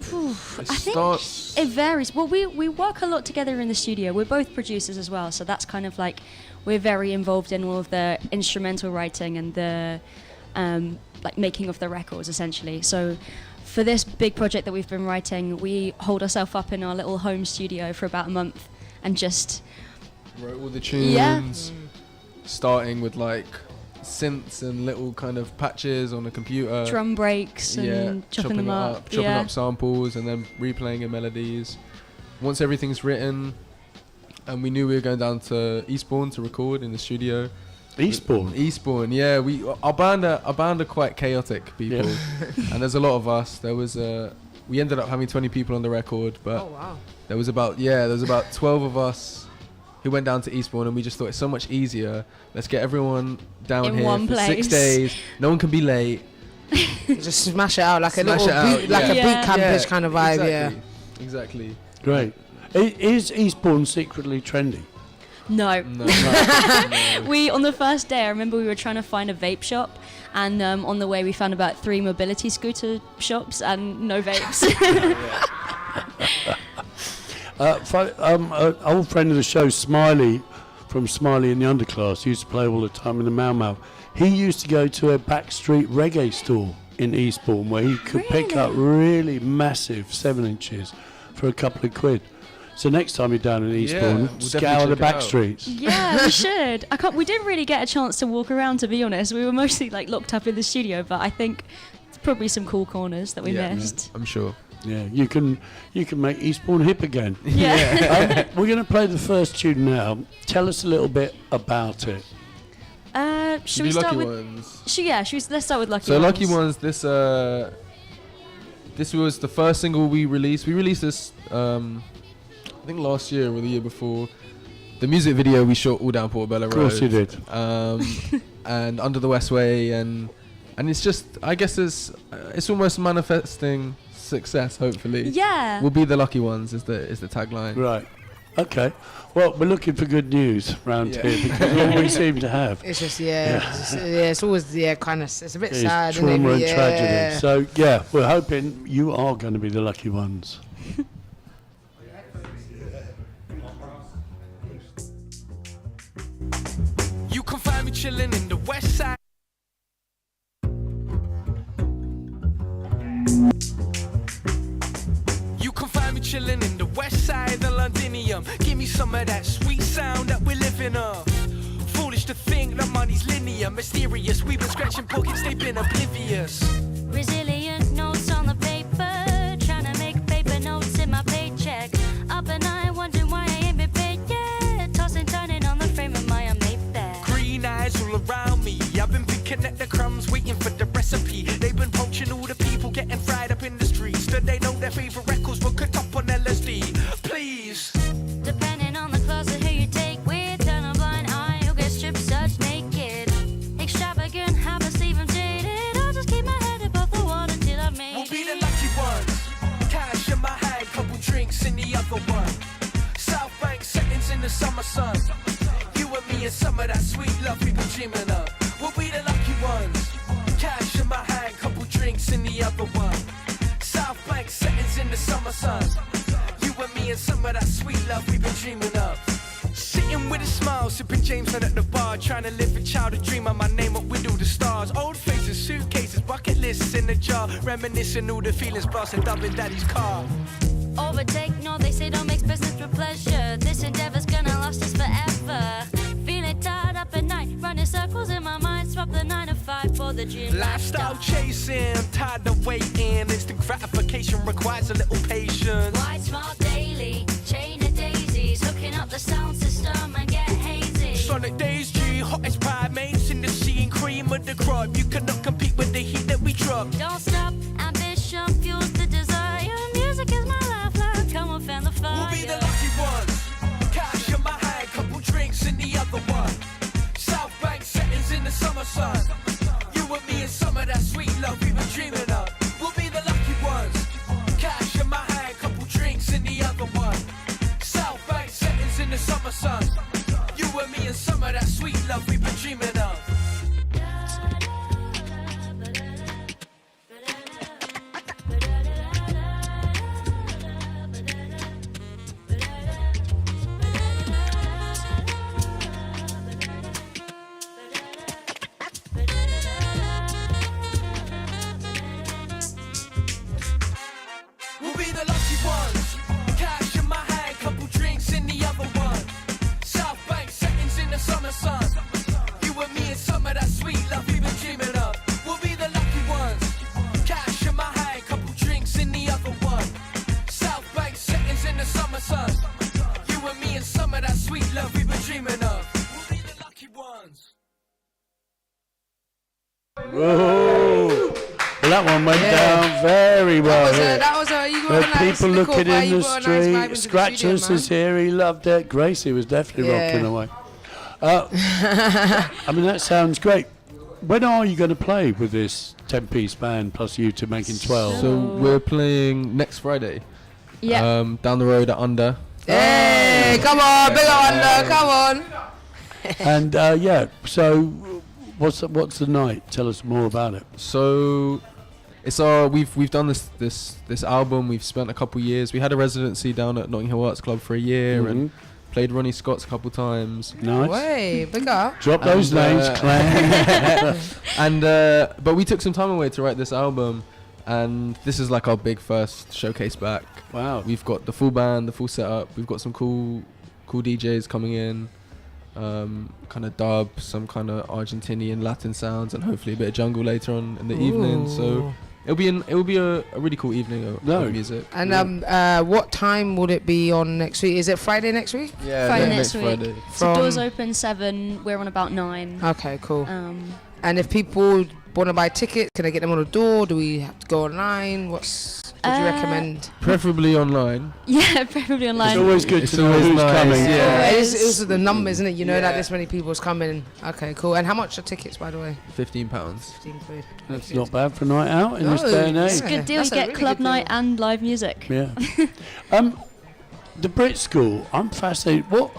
I think it varies. Well, we work a lot together in the studio. We're both producers as well, so that's kind of like we're very involved in all of the instrumental writing and the like making of the records, essentially. So for this big project that we've been writing, we hold ourselves up in our little home studio for about a month and just wrote all the tunes, starting with like synths and little kind of patches on a computer, drum breaks and chopping them up, chopping up samples and then replaying in melodies. Once everything's written, and we knew we were going down to Eastbourne to record in the studio. Eastbourne, yeah. Our band are quite chaotic people, and there's a lot of us. We ended up having 20 people on the record, but there was about 12 of us who went down to Eastbourne, and we just thought it's so much easier. Let's get everyone down in here one for place. 6 days. No one can be late. Just smash it out like a little boot campish kind of vibe. Exactly. Great. Is Eastbourne secretly trendy? No. We, on the first day, I remember we were trying to find a vape shop, and on the way we found about 3 mobility scooter shops and no vapes. An old friend of the show, Smiley, from Smiley and the Underclass, used to play all the time in the Mau Mau. He used to go to a backstreet reggae store in Eastbourne where he could pick up really massive 7-inches for a couple of quid. So next time you're down in Eastbourne, we'll scour the definitely check back it out. streets. Yeah, we should. We didn't really get a chance to walk around, to be honest. We were mostly like locked up in the studio, but I think it's probably some cool corners that we missed. I'm sure. Yeah, you can make Eastbourne hip again. Yeah. We're going to play the first tune now. Tell us a little bit about it. Should we start Lucky with? Ones. Let's start with Lucky So Ones. Lucky Ones. This was the first single we released. We released this, I think last year or the year before. The music video we shot all down Portobello Road. Of course you did. And Under the Westway, and it's just, I guess it's almost manifesting success. Hopefully, Yeah. we'll be the lucky ones. Is the tagline. Right. Okay. Well, we're looking for good news around here because all we seem to have It's just it's always kind of it's a bit is sad, trauma isn't and it? tragedy. So yeah, we're hoping you are going to be the lucky ones. You can find me chilling in the west side. You can find me chilling in the west side of Londinium. Give me some of that sweet sound that we're living off. Foolish to think that money's linear, mysterious. We've been scratching pockets, they've been oblivious. Resilient notes on the paper, trying to make paper notes in my paycheck. Up and I wondering why I ain't been paid yet. Tossing, turning on the frame of my Mayfair. Green eyes all around me. I've been picking at the crumbs, waiting for the recipe. other one. South Bank settings in the summer sun. You and me and some of that sweet love we've been dreaming of. We'll be the lucky ones. Cash in my hand, couple drinks in the other one. South Bank settings in the summer sun. You and me and some of that sweet love we've been dreaming of. Sitting with a smile, sipping Jameson at the bar, trying to live a childhood dream of my name up with all the stars. Old faces, suitcases, bucket lists in the jar, reminiscing all the feelings, blasting dubbing daddy's car. Overtake, no, they say don't mix business with pleasure. This endeavor's gonna last us forever. Feeling tired up at night, running circles in my mind. Swap the 9 to 5 for the dream Lifestyle chasing, tired of waiting. Instant gratification requires a little patience. White smile daily, chain of daisies, hooking up the sound system and get hazy. Sonic Days G, hottest primates in the scene, cream of the crop. You cannot compete with the heat that we drop. Don't stop, ambition fuels the desire. Music is my lifeline, come on, fan the fire. We'll be the lucky ones. Cash in my hand, couple drinks in the other one. South Bank settings in the summer sun. You and me and some of that sweet love we've been dreaming of. We'll be the lucky ones. Cash in my hand, couple drinks in the other one. South Bank settings in the summer sun. You and me and some of that sweet love we've been dreaming of. We'll be the lucky ones. Cash in my hand, couple drinks in the other one. South Bank settings in the summer sun. You and me and some of that sweet love we've been dreaming of. We'll be the lucky ones. Cash in my hand, couple drinks in the other one. South Bank settings in the summer sun. You and me and some of that sweet love we've been dreaming of. We'll be the lucky ones. Whoa! Well, that one went down very well. That was a you got a nice people little looking vibe, in you the got a nice vibe street. into the Scratchers studio, is here. He loved it. Gracie was definitely Yeah. rocking away. I mean, that sounds great. When are you going to play with this 10-piece band plus you two making 12? So we're playing next Friday. Yeah. Down the road at Under. Hey, come on, big on, come on. And yeah, so what's the night? Tell us more about it. So it's we've done this album. We've spent a couple years. We had a residency down at Notting Hill Arts Club for a year and played Ronnie Scott's a couple times. Nice. Way, big up. Drop those names, Clan. And but we took some time away to write this album, and this is like our big first showcase back. Wow. We've got the full band, the full setup. We've got some cool DJs coming in. Kind of dub, some kind of Argentinian Latin sounds, and hopefully a bit of jungle later on in the evening. So it'll be a really cool evening of music. And what time would it be on next week? Is it Friday next week? Yeah, Friday next week. Friday. So doors open 7. We're on about 9. Okay, cool. And if people want to buy tickets, can I get them on the door? Do we have to go online? What do you recommend? Preferably online. Yeah, preferably online. It's always good It's to know always who's nice, coming. yeah. It's also the numbers, isn't it? You know that this many people's coming. Okay, cool. And how much are tickets, by the way? £15. 15 quid. That's not bad for a night out in this No, day and age. It's a good deal. That's You a get really club good night deal. and live music. Yeah. The Brit School, I'm fascinated. What?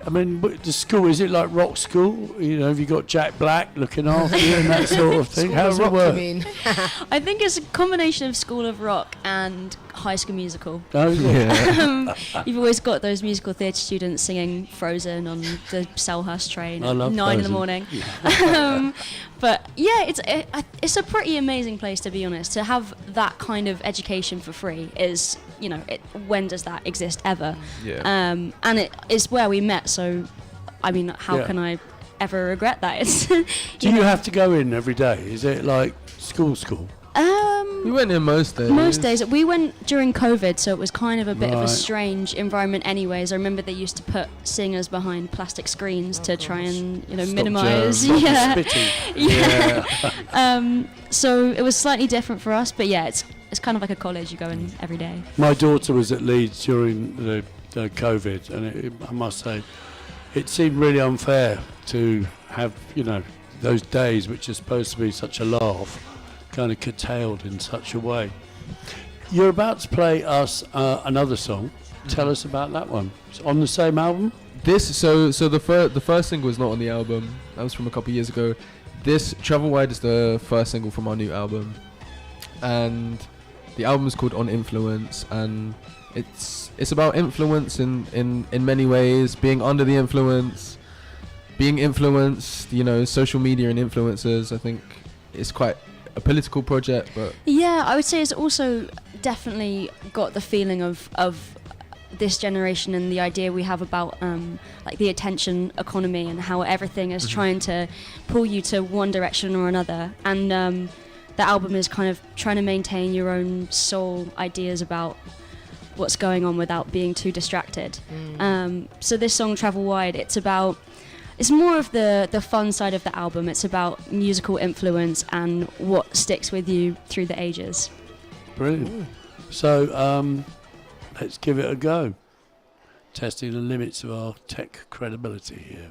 I mean, the school, is it like rock school? You know, have you got Jack Black looking after you and that sort of thing? School How's of it Rock, work? you mean? I think it's a combination of School of Rock and High School Musical. Oh, is it? You've always got those musical theatre students singing Frozen on the Selhurst train I at love 9 in the Frozen. morning. But yeah, it's a pretty amazing place, to be honest. To have that kind of education for free is, you know, when does that exist ever? Yeah. And it is where we met, so I mean, how Yeah. can I ever regret that? It's Do you have to go in every day? Is it like school? We went in most days. Most days. We went during COVID, so it was kind of a bit of Right. a strange environment anyways. I remember they used to put singers behind plastic screens to try and, you know, Stop minimise. germs. Yeah. Spitting. Yeah. So it was slightly different for us, but yeah, it's kind of like a college. You go in every day. My daughter was at Leeds during the COVID, and I must say, it seemed really unfair to have, you know, those days which are supposed to be such a laugh, kind of curtailed in such a way. You're about to play us another song. Tell us about that one. It's on the same album? So the first single is not on the album. That was from a couple years ago. This Travel Wide is the first single from our new album, and the album is called On Influence, and it's about influence in many ways, being under the influence, being influenced, social media and influencers. I think it's quite a political project, but yeah, I would say it's also definitely got the feeling of this generation and the idea we have about like the attention economy and how everything is trying to pull you to one direction or another, and the album is kind of trying to maintain your own soul ideas about what's going on without being too distracted. So this song Travel Wide, it's more of the fun side of the album. It's about musical influence and what sticks with you through the ages. Brilliant. So let's give it a go. Testing the limits of our tech credibility here.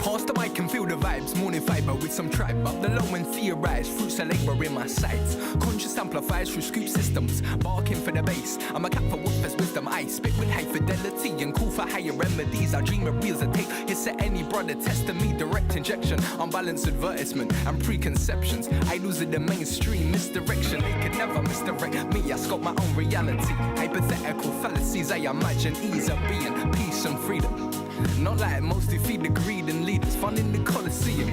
Pass the mic and feel the vibes, morning fiber with some tribe. Up the low and theorize, fruits of labour in my sights. Conscious amplifiers through scoop systems, barking for the bass. I'm a cat for Wolf's wisdom, I spit with high fidelity and call for higher remedies. I dream of reels that take hits at any brother testing me. Direct injection, unbalanced advertisement and preconceptions. Idols in the mainstream, misdirection. They could never misdirect me, I sculpt my own reality. Hypothetical fallacies, I imagine ease of being, peace and freedom. Not like most who feed the greed and leaders, fun in the Colosseum.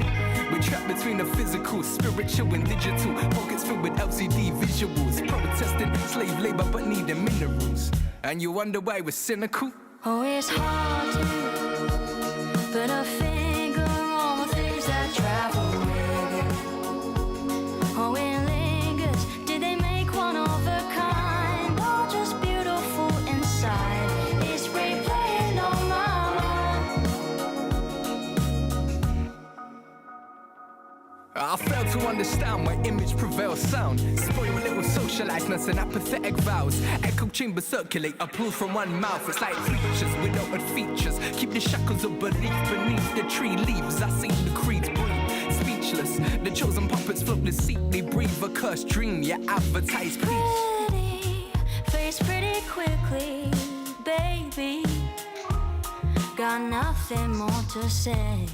We're trapped between the physical, spiritual and digital. Pockets filled with LCD visuals. Protesting slave labor but needing minerals. And you wonder why we're cynical? Oh, it's hard to put a finger on the things that travel with you. Oh, it lingers. Did they make one of a kind? Or just beautiful inside? It's replaying on my I fail to understand why image prevails sound. Spoil little socializeness and apathetic vows. Echo chambers circulate, applause from one mouth. It's like creatures without features. Keep the shackles of belief beneath the tree leaves. I see the creeds breathe, speechless. The chosen puppets float the seat. They breathe a cursed dream, yeah, advertise peace. pretty face pretty quickly, baby. Got nothing more to say.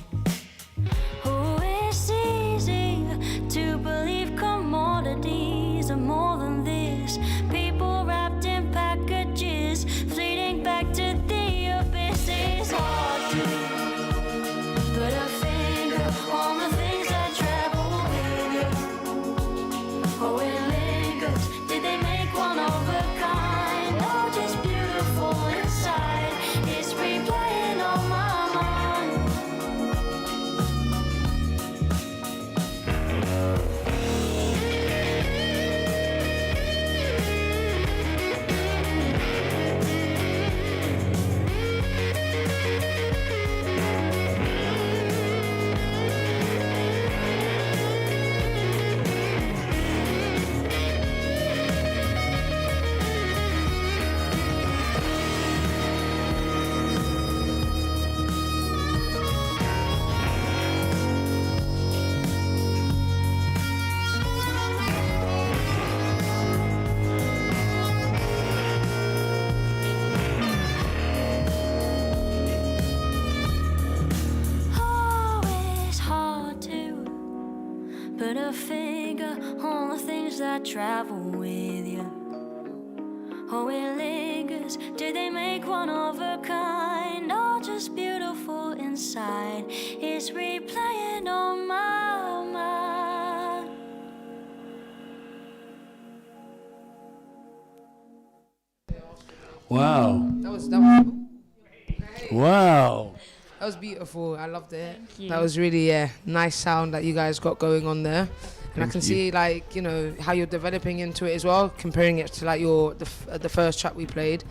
Oh, it's easy to believe commodities are more than this. People wrapped in packages, fleeting back to the abyss. It's hard to put a finger on the things that travel with you. Oh, it lingers. Did they make one of a kind? Oh, just beautiful inside. It's replaying on my mind. Put a finger on the things that travel with you. Oh, it lingers. Did they make one of a kind? Or just beautiful inside? It's replaying on my mind. Wow. That was Wow. That was beautiful. I loved it. That was really nice sound that you guys got going on there. And I can see how you're developing into it as well, comparing it to like the first track we played.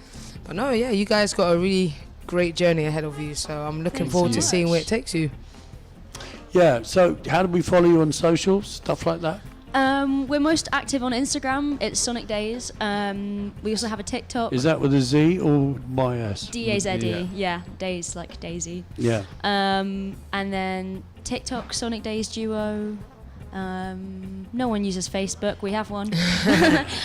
But no, yeah, you guys got a really great journey ahead of you. So I'm looking forward to seeing where it takes you. Yeah. So how do we follow you on socials, stuff like that? We're most active on Instagram. It's Sonic Days. We also have a TikTok. Is that with a Z or my S? D-A-Z-E. Yeah, Days like Daisy. Yeah. And then TikTok, Sonic Days Duo. No one uses Facebook. We have one.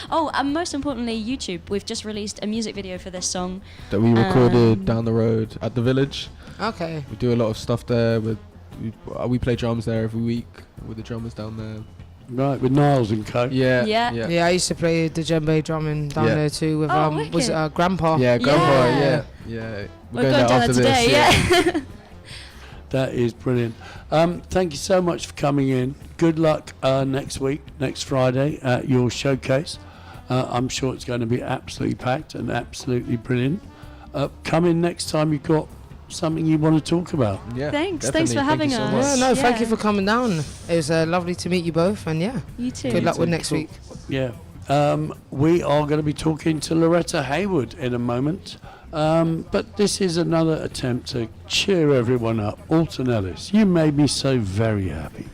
Oh, and most importantly, YouTube. We've just released a music video for this song that we recorded down the road at the Village. Okay. We do a lot of stuff there. We play drums there every week with the drummers down there. Right, with Niles and co. Yeah. Yeah, I used to play the djembe drumming down there too with was it Grandpa? Yeah, Grandpa. Yeah. We're going down there today. Yeah. That is brilliant. Thank you so much for coming in. Good luck next week, next Friday at your showcase. I'm sure it's going to be absolutely packed and absolutely brilliant. Come in next time you've got something you want to talk about. Yeah, Thanks for having us. Thank you for coming down. It was lovely to meet you both, and you too. Good luck with next week. Yeah. We are going to be talking to Loretta Haywood in a moment. But this is another attempt to cheer everyone up. Alton Ellis, you made me so very happy.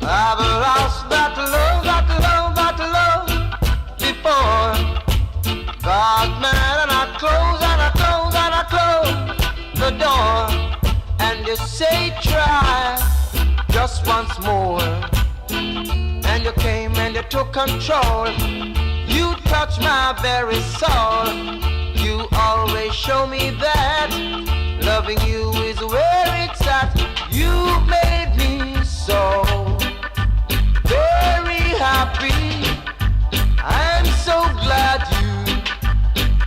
I've lost that love before. Got mad and I close the door. And you say try just once more. And you came and you took control. You touched my very soul. You always show me that loving you is where it's at. You made me so very happy. I'm so glad you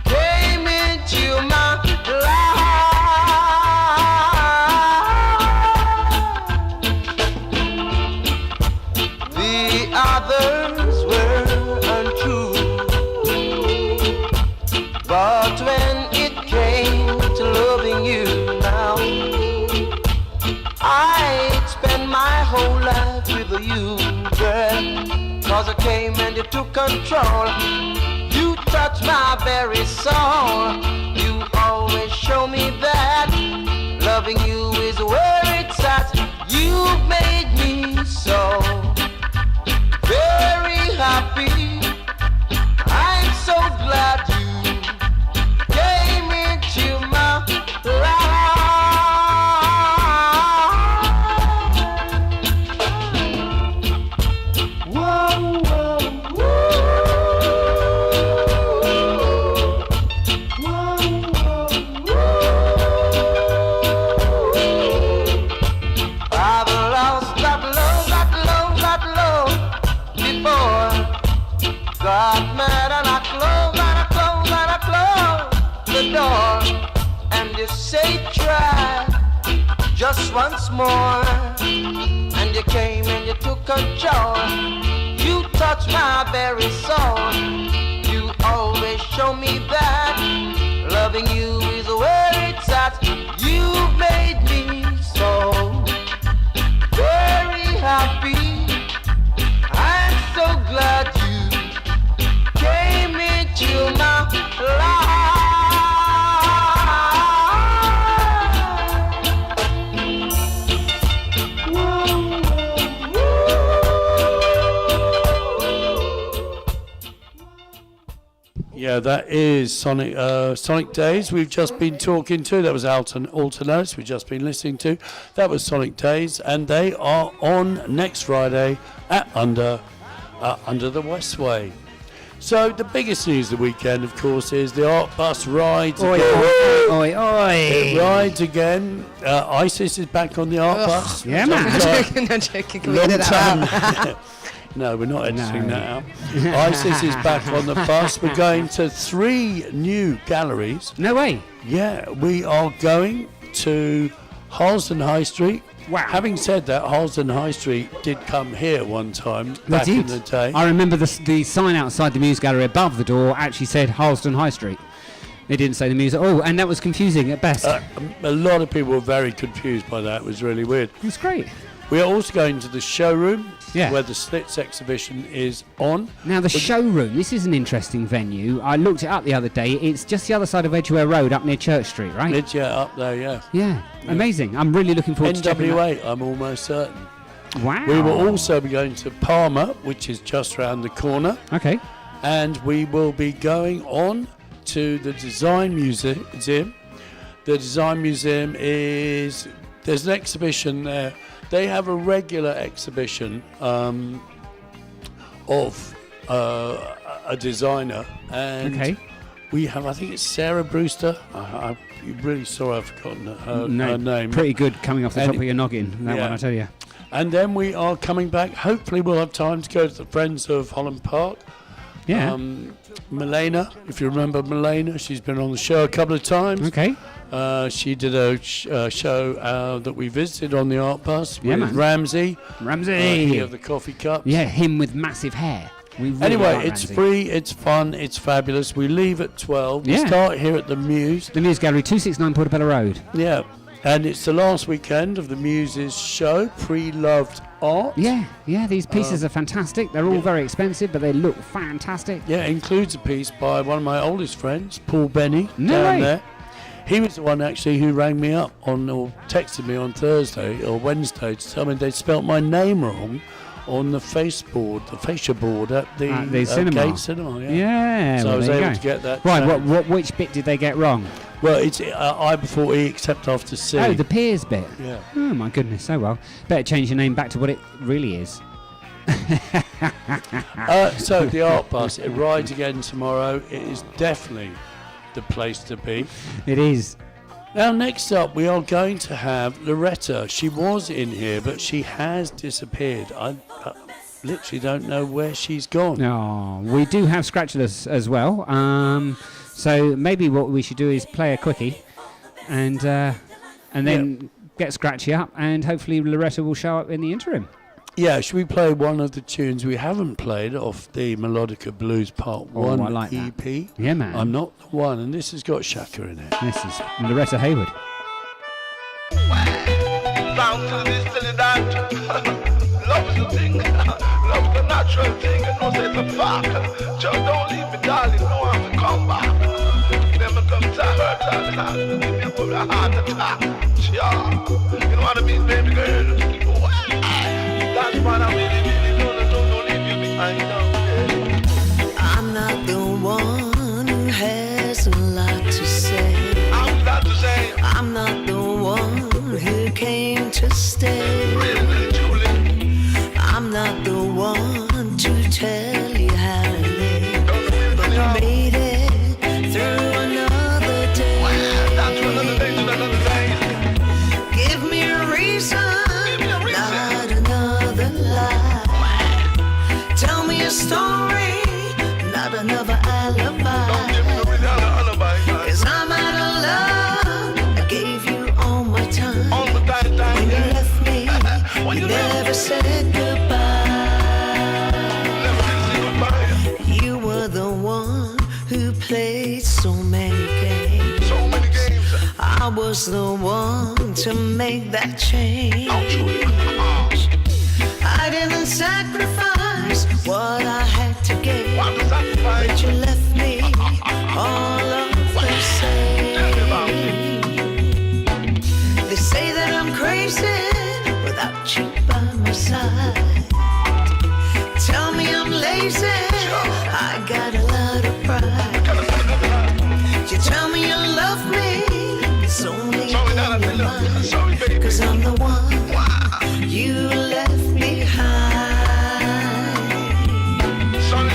came into my life. The others were untrue, but when it came to loving you now, I'd spend my whole life with you, girl. Cause I came and you took control. You touched my very soul. You always show me that loving you is where it's at. You made me so very happy. I'm so glad you came into my life. Whoa, whoa, I've lost that love before. Got mad and I close the door. And you say try just once more. And you came and you took control. You touched my very soul. You always show me that loving you is where it's at. You made me so very happy. I'm so glad you came into my life. Yeah, that is Sonic Days we've just been talking to. That was Alton Ellis we've just been listening to. That was Sonic Days, and they are on next Friday at Under the Westway. So the biggest news of the weekend, of course, is the Art Bus rides again. Oi, oi. It rides again. ISIS is back on the Art Bus. Yeah, man. I'm joking. Can we edit that out? No, we're not editing that out. ISIS is back on the bus. We're going to 3 new galleries. No way. Yeah, we are going to Harlesden High Street. Wow. Having said that, Harlesden High Street did come here one time back in the day. I remember the sign outside the Muse Gallery above the door actually said Harlesden High Street. It didn't say the Muse at all, and that was confusing at best. A lot of people were very confused by that. It was really weird. It's great. We are also going to the showroom, Yeah. where the Slits exhibition is on. Now, the showroom, this is an interesting venue. I looked it up the other day. It's just the other side of Edgware Road, up near Church Street, right? It's up there, yeah. Yeah, amazing. I'm really looking forward to checking that. NWA, I'm almost certain. Wow. We will also be going to Palmer, which is just around the corner. Okay. And we will be going on to the Design Museum. The Design Museum is... There's an exhibition there. They have a regular exhibition of a designer. And we have, I think it's Sarah Brewster. I'm really sorry I've forgotten her name. Pretty good coming off the top of your noggin, that one, I tell you. And then we are coming back. Hopefully we'll have time to go to the Friends of Holland Park. Yeah. Milena, if you remember Milena, she's been on the show a couple of times. Okay. She did a show that we visited on the Art Bus with man. Ramsey. Ramsey. He of the coffee cups. Yeah, him with massive hair. We really Anyway, like it's Ramsey. free, it's fun, it's fabulous. We leave at 12. We Yeah. start here at the Muse. The Muse Gallery, 269 Portobello Road. Yeah. And it's the last weekend of the Muse's show, Pre-Loved Art. Yeah, these pieces are fantastic. They're all very expensive, but they look fantastic. Yeah, it includes a piece by one of my oldest friends, Paul Benny, No down way. there. He was the one actually who rang me up or texted me on Thursday or Wednesday to tell me they'd spelt my name wrong on the fascia board at the cinema. Gate Cinema. Yeah. Yeah, So well, I was there you able go. to get that. Right, changed. which bit did they get wrong? Well, it's I before E except after C. Oh, the Piers bit. Yeah. Oh my goodness. Oh well. Better change your name back to what it really is. So the Art Bus, it rides again tomorrow. It is definitely the place to be. It is. Now, next up, we are going to have Loretta. She was in here, but she has disappeared. I literally don't know where she's gone. Oh, we do have Scratchulous as well. So maybe what we should do is play a quickie, and then get Scratchy up, and hopefully Loretta will show up in the interim. Yeah, should we play one of the tunes we haven't played off the Melodica Blues Part 1 I like EP? that. Yeah, man. I'm Not the One, and this has got Shaka in it. This is Loretta Hayward. Down to this till it that. Love is a thing. Love is a natural thing. You know, say it's a fact. Just don't leave me, darling. No one will come back. Never come to hurt all the time. Give me a good heart attack. Yeah. You know what I mean, baby girl? That's what I really, really don't leave you behind. I'm not the one who has a lot to say. I'm glad to say. I'm not the one who came to stay. Really, truly. I'm not the one to tell you how to live. But you made it through another day. That's another day to another day. Give me a reason, not another lie. Tell me a story, not another alibi. Don't give me no real alibi. 'Cause I'm out of love. I gave you all my time. All the time, When you yeah. left me, When you you left never said goodbye. Never did say goodbye. You were the one who played so many games. So many games. I was the one to make that change. I didn't sacrifice what I had to give. What to sacrifice? But you left me all of the same. They say that I'm crazy without you by my side. Tell me I'm lazy, I got a lot of pride. You tell me you love me, it's only in your mind. Sorry, baby. 'Cause I'm the one you left behind.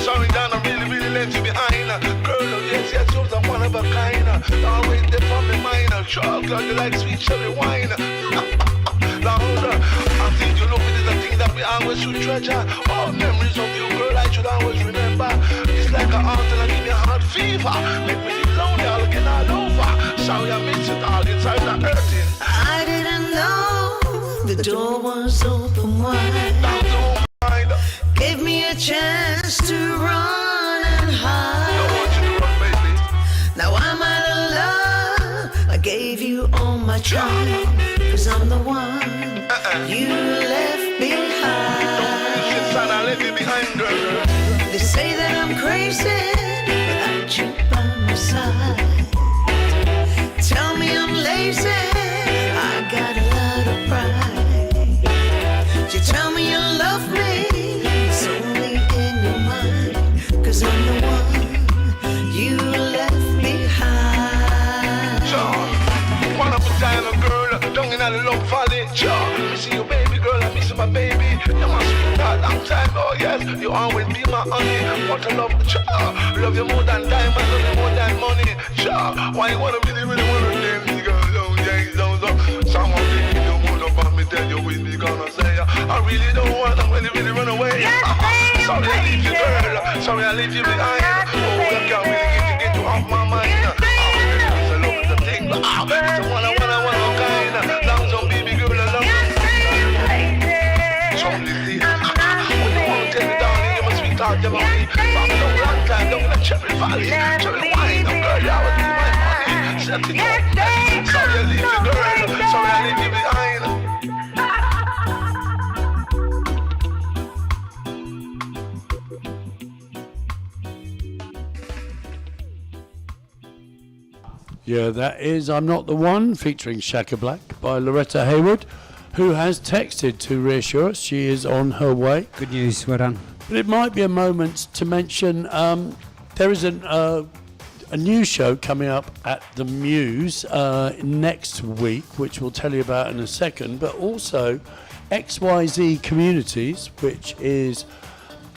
Sorry, Dan, I really left you behind. Girl, oh yes, you're the one of a kind. Always there for me mind. Sure, girl, you like sweet cherry wine. Louder, I think you love it is a thing that we always should treasure. All memories of you, girl, I should always remember. It's like a heart and I give me a heart fever. Make me feel lonely all again all over. Sorry, I miss it all inside the hurting. I didn't know the door was open wide. Down to mind. Gave me a chance to run and I hide. want you to run, baby. Now I'm out of love. I gave you all my time. 'Cause I'm the one You left behind. I left you behind, girl. They say that I'm crazy without you by my side. Tell me I'm lazy, I got a lot of pride. You tell me you love me, it's only in your mind. Cause I'm the one you left behind. Sure, one up a time, girl, down in the love valley. Sure, me see your baby girl, I miss my baby. You must be a long time, oh yes. You always be my honey. What I love, sure. Love you more than diamonds, love you more than money. Sure, why you wanna be the really one of them? Girl, don't change those up. Someone think you more about me, tell you with me gonna say. I really don't want to really run away. Sorry I leave you, girl. Sorry I leave you behind. Oh, I can't really get you off my mind. It's a love is a thing, but it's a one kind. Long some baby girl, I love you. Talk about me. From a long time down in the Cherry Valley. Cherry wine, girl, you always give my money. Set it up. Sorry I leave you, girl. Sorry I leave you behind. Yeah, that is I'm Not the One, featuring Shaka Black by Loretta Hayward, who has texted to reassure us she is on her way. Good news, well done. But it might be a moment to mention there is a new show coming up at the Muse next week, which we'll tell you about in a second, but also XYZ Communities, which is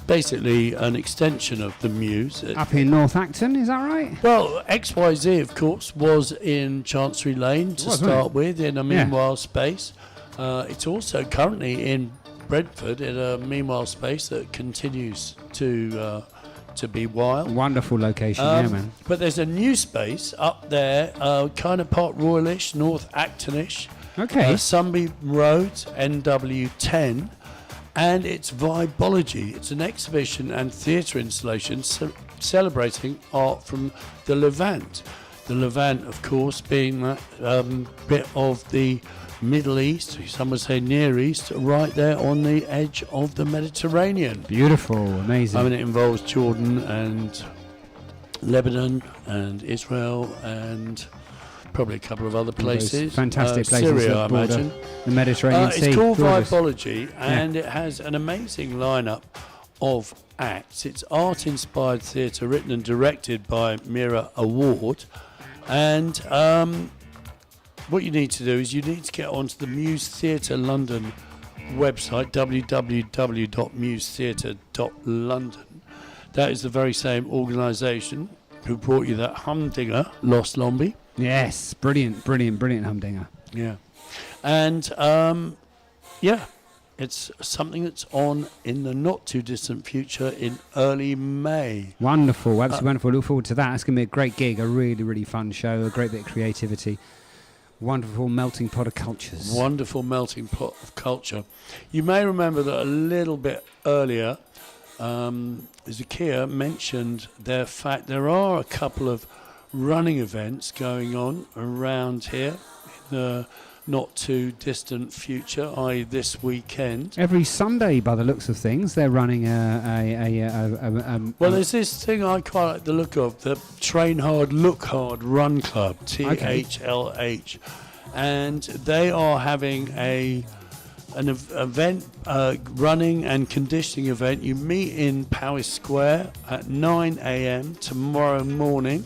basically an extension of the Muse. Up in North Acton, is that right? Well, XYZ, of course, was in Chancery Lane to start with, in a Meanwhile space. It's also currently in Brentford in a Meanwhile space that continues to be wild. Wonderful location, yeah, man. But there's a new space up there, kind of Park Royalish, North Actonish. Okay. Sunbeam Road, NW10, and it's Vibology. It's an exhibition and theatre installation celebrating art from the Levant. The Levant, of course, being that bit of the Middle East, some would say Near East, right there on the edge of the Mediterranean. Beautiful, amazing. I mean, it involves Jordan and Lebanon and Israel and probably a couple of other places. Fantastic places. Syria, I imagine. The Mediterranean Sea. It's called Gorgeous. Vibology, and it has an amazing lineup of acts. It's art-inspired theatre written and directed by Mira Award. And what you need to do is you need to get onto the Muse Theatre London website, www.musetheatre.london. That is the very same organisation who brought you that humdinger, Lost Lombi. Yes, brilliant humdinger. Yeah. And, it's something that's on in the not-too-distant future in early May. Wonderful, absolutely wonderful. Look forward to that. It's going to be a great gig, a really, really fun show, a great bit of creativity. Wonderful melting pot of cultures. Wonderful melting pot of culture. You may remember that a little bit earlier, Zakia mentioned there are a couple of running events going on around here in the not too distant future, i.e. this weekend. Every Sunday, by the looks of things, they're running well, there's this thing I quite like the look of, the Train Hard, Look Hard Run Club, THLH. And they are having an event, running and conditioning event. You meet in Powis Square at 9 a.m. tomorrow morning.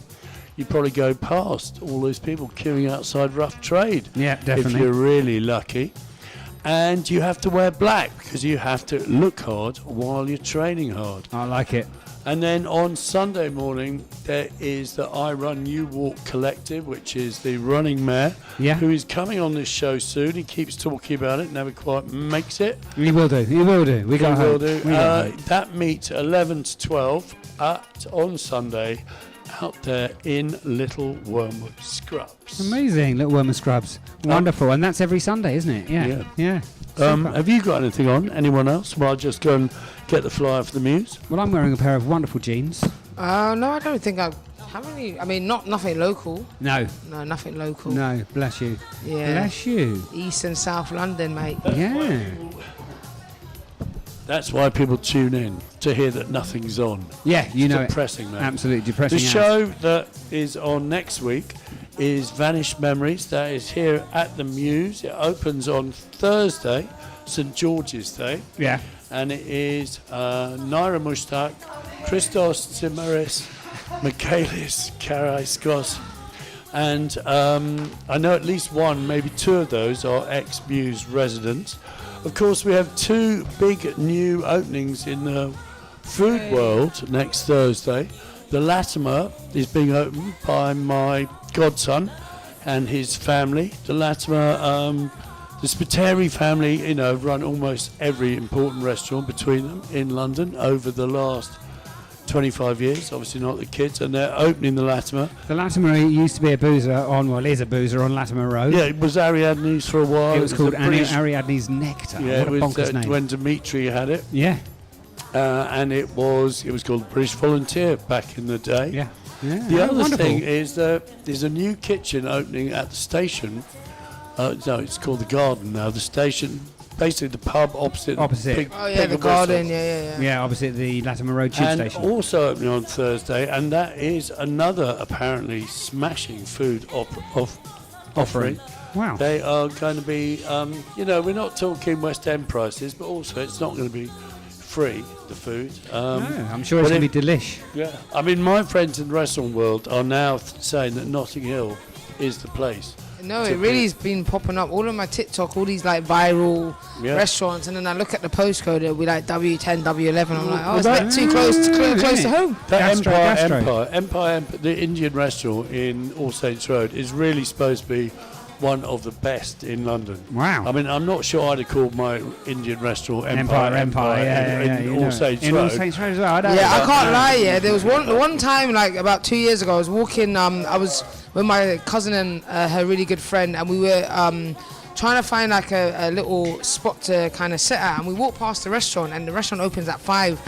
You probably go past all those people queuing outside Rough Trade. Yeah, definitely. If you're really lucky. And you have to wear black because you have to look hard while you're training hard. I like it. And then on Sunday morning, there is the I Run You Walk Collective, which is the running mayor, who is coming on this show soon. He keeps talking about it, never quite makes it. He will do. We will do. That meets 11 to 12 on Sunday out there in Little Wormwood Scrubs. Amazing, Little Wormwood Scrubs. Wonderful, and that's every Sunday, isn't it? Yeah. Have you got anything on? Anyone else? Well, I'll just go and get the flyer for the Muse. Well, I'm wearing a pair of wonderful jeans. No, I don't think I have any. I mean, nothing local. No, nothing local. No, bless you. Yeah. Bless you. East and South London, mate. Yeah. That's why people tune in, to hear that nothing's on. Yeah, you know, depressing, man. Absolutely depressing. The show that is on next week is Vanished Memories. That is here at the Muse. It opens on Thursday, St George's Day. Yeah. And it is Naira Mushtaq, Christos Tsimaris, Michaelis Karaiskos. And I know at least one, maybe two of those are ex-Muse residents. Of course, we have two big new openings in the food world next Thursday. The Latimer is being opened by my godson and his family. The Latimer, the Spiteri family, run almost every important restaurant between them in London over the last 25 years, obviously not the kids, and they're opening the Latimer. The Latimer used to be a boozer is a boozer on Latimer Road. Yeah, it was Ariadne's for a while. It was called Ariadne's Nectar. Yeah, what a bonkers name. When Dimitri had it. Yeah. And it was called British Volunteer back in the day. Yeah. The other thing is that there's a new kitchen opening at the station. No, it's called the Garden now. The station, basically the pub opposite. The Garden, yeah. Yeah, opposite the Latimer Road tube station. And also opening on Thursday, and that is another apparently smashing food offering. Wow. They are going to be, we're not talking West End prices, but also it's not going to be free, the food. No, I'm sure it's going to be delish. Yeah. I mean, my friends in the restaurant world are now saying that Notting Hill is the place. No, it really has been popping up. All of my TikTok, all these like viral restaurants, and then I look at the postcode, it'll be like W10, W11. I'm like, it's a bit too close to home. That Empire, the Indian restaurant in All Saints Road is really supposed to be one of the best in London. Wow. I mean, I'm not sure I'd have called my Indian restaurant Empire. in All Saints Road. In All Saints Road as well. I can't lie. Yeah, there was one time, like about 2 years ago, I was walking. I was with my cousin and her really good friend, and we were trying to find like a little spot to kind of sit at, and we walked past the restaurant, and the restaurant opens at 5.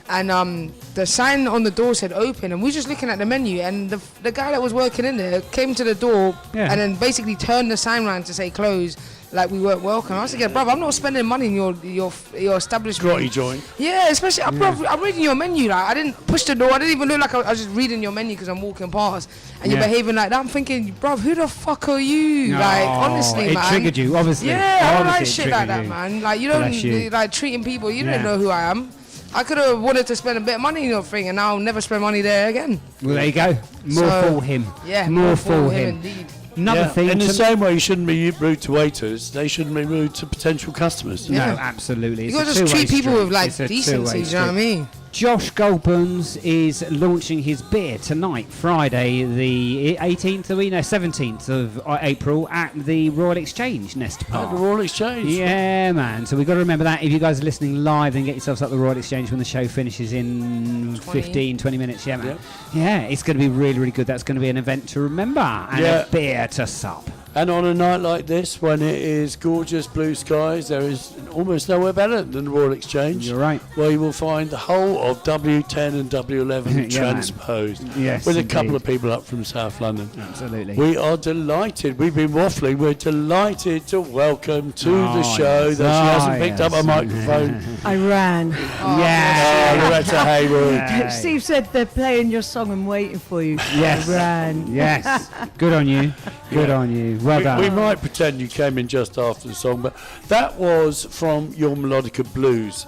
And the sign on the door said open, and we were just looking at the menu, and the guy that was working in there came to the door and then basically turned the sign around to say close, like we weren't welcome. I was thinking, bruv, I'm not spending money in your establishment. Grotty joint. Yeah, especially, bruv, I'm reading your menu. Like, I didn't push the door. I didn't even look like I was just reading your menu because I'm walking past, and you're behaving like that. I'm thinking, bruv, who the fuck are you? Like, honestly, man. It triggered you, obviously. Yeah, I don't like Obviously shit like that, man. Like, you don't like treating people. You didn't know who I am. I could have wanted to spend a bit of money in your thing, and now I'll never spend money there again. Well, there you go. More for him. Yeah, more for him. Indeed. Another thing. In the same way, you shouldn't be rude to waiters. They shouldn't be rude to potential customers. No, absolutely. You got to just treat people with like decency. Do you know what I mean? Josh Goldburns is launching his beer tonight, Friday, the 17th of April, at the Royal Exchange Nest Park. At the Royal Exchange. Yeah, man. So we've got to remember that. If you guys are listening live, then get yourselves up the Royal Exchange when the show finishes in 15, 20 minutes. Yeah, man. Yeah, it's going to be really, really good. That's going to be an event to remember, and a beer to sup. And on a night like this, when it is gorgeous blue skies, there is almost nowhere better than the Royal Exchange. You're right. Where you will find the whole of W10 and W11 transposed. Yes, with indeed. a couple of people up from South London. Absolutely. We are delighted. We've been waffling. We're delighted to welcome to the show that she hasn't picked up a microphone. I ran. Loretta Haywood. Steve said they're playing your song and waiting for you. Yes. I ran. Yes. Good on you. Good on you. Well done. We might pretend you came in just after the song, but that was from your Melodica Blues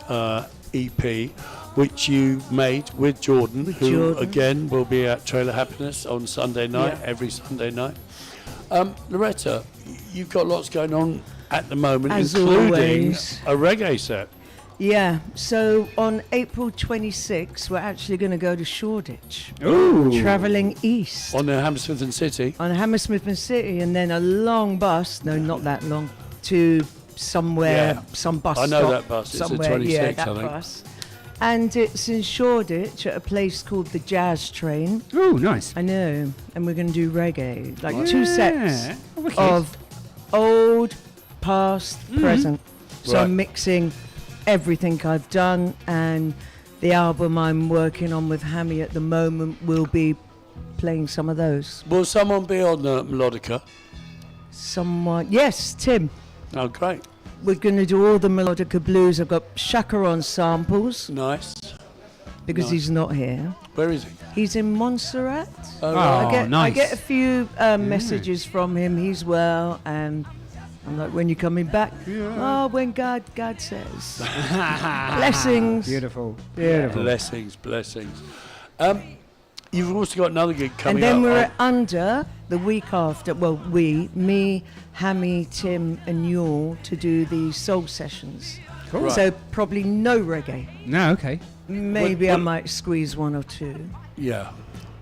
EP, which you made with Jordan, who again will be at Trailer Happiness on Sunday night, every Sunday night. Loretta, you've got lots going on at the moment, As including always. a reggae set. Yeah, so on April 26th, we're actually going to go to Shoreditch. Ooh. Travelling east. On the Hammersmith and City. On Hammersmith and City, and then a long bus, no, not that long, to somewhere, some bus I know stop that bus, it's somewhere. a 26, that I think. bus. And it's in Shoreditch at a place called the Jazz Train. Oh, nice. I know. And we're going to do reggae. Like Yeah. 2 sets Wicked. of old, past, present. So Right. I'm mixing everything I've done, and the album I'm working on with Hammy at the moment will be playing some of those. Will someone be on the melodica? Someone, yes, Tim. Oh, great. We're going to do all the melodica blues. I've got Shaka on samples Nice. because Nice. he's not here. Where is he? He's in Montserrat. Oh, right. I nice. get a few messages from him. He's well, and I'm like, when you coming back? Oh, when God says. Blessings. Beautiful. Beautiful. Blessings. You've also got another gig And coming then up. we're under the week after. Well, me, Hammy, Tim, and Yule to do the soul sessions. Cool. Right. So probably no reggae. No, okay. Maybe I what- might squeeze 1 or 2. Yeah.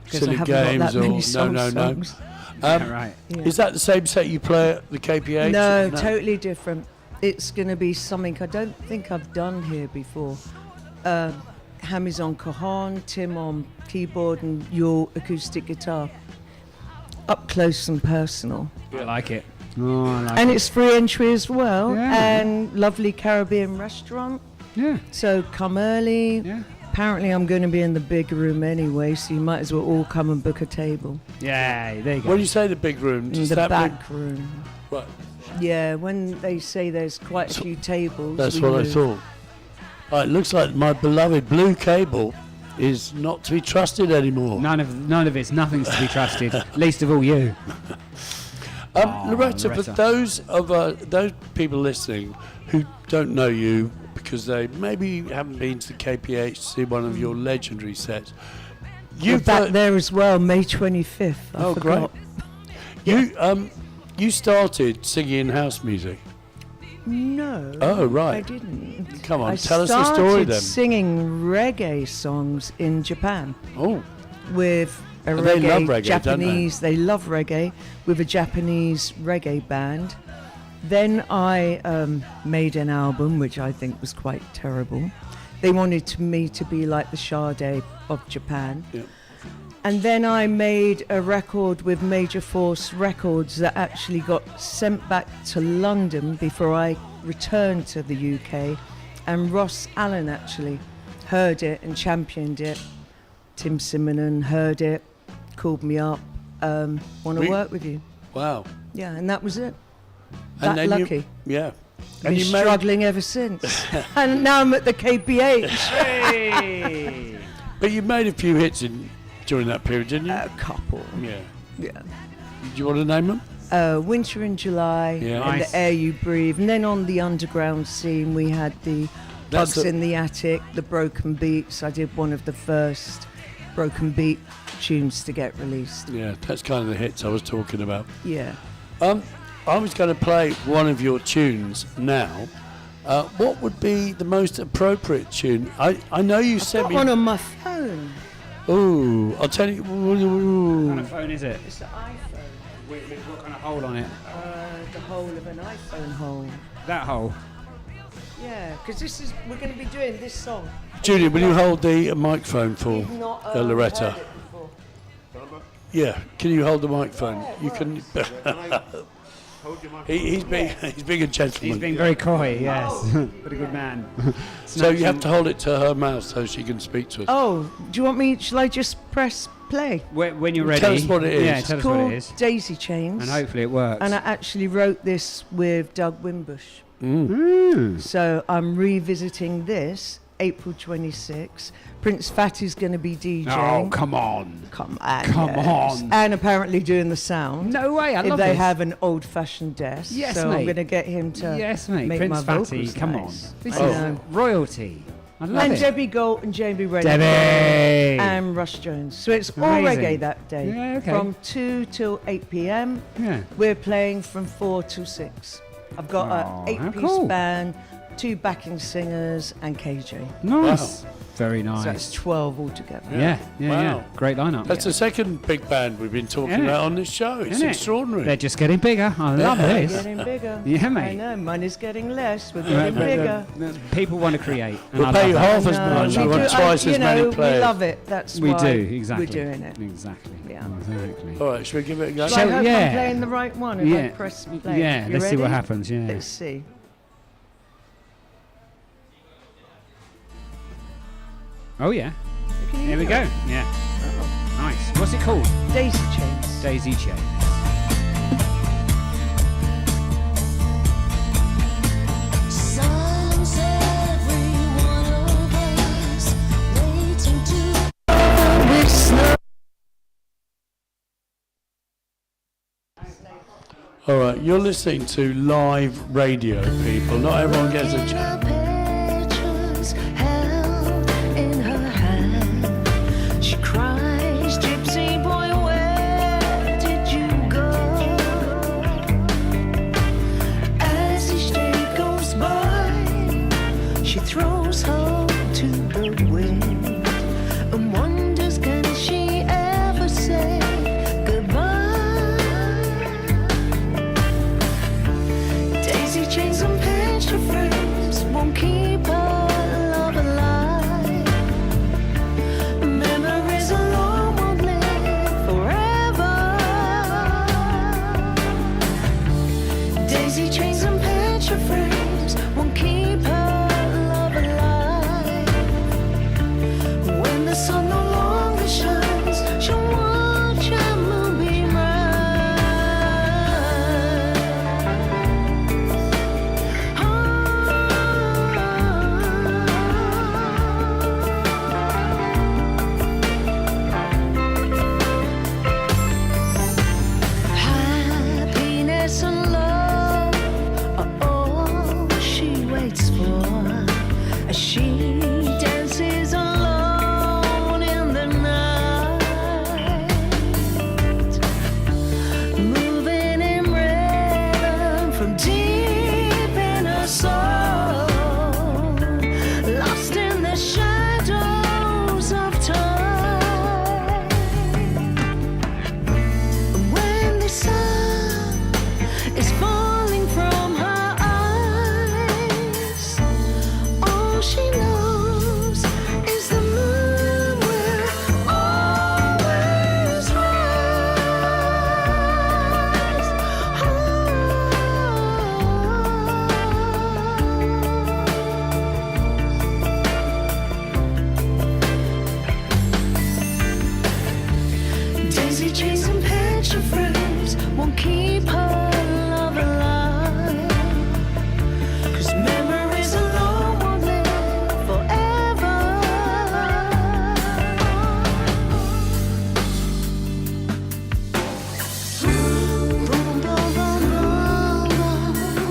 Because I Silly haven't got games that many or soul no. songs. Right. Yeah. Is that the same set you play at the KPH? No, totally different. It's going to be something I don't think I've done here before. Hammy's on cajon, Tim on keyboard, and your acoustic guitar. Up close and personal. I like it. Oh, I like And it. it's free entry as well. Yeah. And lovely Caribbean restaurant. Yeah. So come early. Yeah. Apparently I'm going to be in the big room anyway, so you might as well all come and book a table. Yeah, there you go. When you say the big room, In does the that mean- back room. Right. Yeah, when they say there's quite a few tables. That's we what I move. thought. It looks like my beloved blue cable is not to be trusted anymore. None of it's nothing's to be trusted. Least of all you. Loretta, Loretta. for those people listening who don't know you because they maybe haven't been to the KPH to see one of your legendary sets, You're back there as well, May 25th. I forgot. great! You started singing house music. No. Oh, right. I didn't. Come on, I tell us the story started then. singing reggae songs in Japan Oh, with a Well, they love reggae, don't they? Japanese. They love reggae with a Japanese reggae band. Then I made an album, which I think was quite terrible. They wanted me to be like the Sade of Japan. Yeah. And then I made a record with Major Force Records that actually got sent back to London before I returned to the UK. And Ross Allen actually heard it and championed it. Tim Simonon heard it, called me up, want to work with you. wow! Yeah, and that was it. And That then lucky. Yeah. Been struggling ever since. And now I'm at the KPH. Hey! But you made a few hits during that period, didn't you? A couple. Yeah. Yeah. Do you want to name them? Winter in July, Yeah. and Nice. The Air You Breathe. And then on the underground scene, we had the That's Bugs the- in the Attic, the Broken Beats. I did one of the first Broken Beat tunes to get released. Yeah, that's kind of the hits I was talking about. Yeah. I was going to play one of your tunes now. What would be the most appropriate tune? I know you sent Got me. one on my phone. Ooh, I'll tell you. What kind of phone is it? It's the iPhone. What kind of hole on it? The hole of an iPhone hole. That hole. Yeah, because we're going to be doing this song. Julian, will you hold the microphone for You've not Loretta? heard it before. Yeah, can you hold the microphone? You can. He's being a gentleman. He's being very coy, yes. But a good man. So you have to hold it to her mouth so she can speak to us. Oh, do you want me? Shall I just press play? When you're ready. Tell us what it is. Yeah, It's tell us Called what it is. Daisy Chains. And hopefully it works. And I actually wrote this with Doug Wimbush. Mm. So I'm revisiting this April 26. Prince Fatty's going to be DJing. Oh, come on. Come on. Come yes. on. And apparently doing the sound. No way, I if love they this. have an old-fashioned desk. Yes, so mate. I'm going to get him to Yes, mate. make Prince my Fatty, vocals come nice. on. This I is know. royalty. I love And it. Debbie Galt and Jamie Redknapp. Debbie! And Russ Jones. So it's all Amazing. reggae that day. Yeah, okay. From 2 till 8 p.m. Yeah. We're playing from 4 till 6. I've got Oh, an how 8-piece cool. band, 2 backing singers, and KJ. Nice. Very nice. So that's 12 altogether. Yeah. Great lineup. That's the second big band we've been talking about on this show. It's extraordinary. They're just getting bigger. I love this. Getting bigger. Yeah, I mate. know, money's getting less. We're getting bigger. People want to create. and We'll I pay you love that. half as much. We want twice as many We players. love it. That's We why do, exactly. we're doing it. Exactly. Yeah. Exactly. All right, should we give it a go? Shall I hope yeah. I'm playing the right one if I press play? Yeah, You let's see what ready? happens. Yeah. Let's see. Oh, yeah. Can you Here we hear go. it? Yeah. Oh. Nice. What's it called? Daisy Chains. Daisy Chain. Silence every one of us, waiting to with snow. All right, you're listening to live radio, people. Not everyone gets a chance. Pictures held in her hand. She cries, gypsy boy, where did you go? As each day goes by, she throws hope to the wind and wonders, can she ever say goodbye? Daisy chains and picture frames won't keep her love alive. Memories alone won't live forever. Daisy chains and picture frames won't keep her love alive. When the sun no longer shines, she'll watch a moonbeam rise. Happiness and love are all she waits for as she dances alone in the night, moving in rhythm from deep in her soul, lost in the shadows of time. When the sun is falling from her eyes, all she knows is the moon will always rise. Daisy chains and picture frames won't keep her love alive, 'cause memories alone won't live forever. Boom, boom, boom, boom,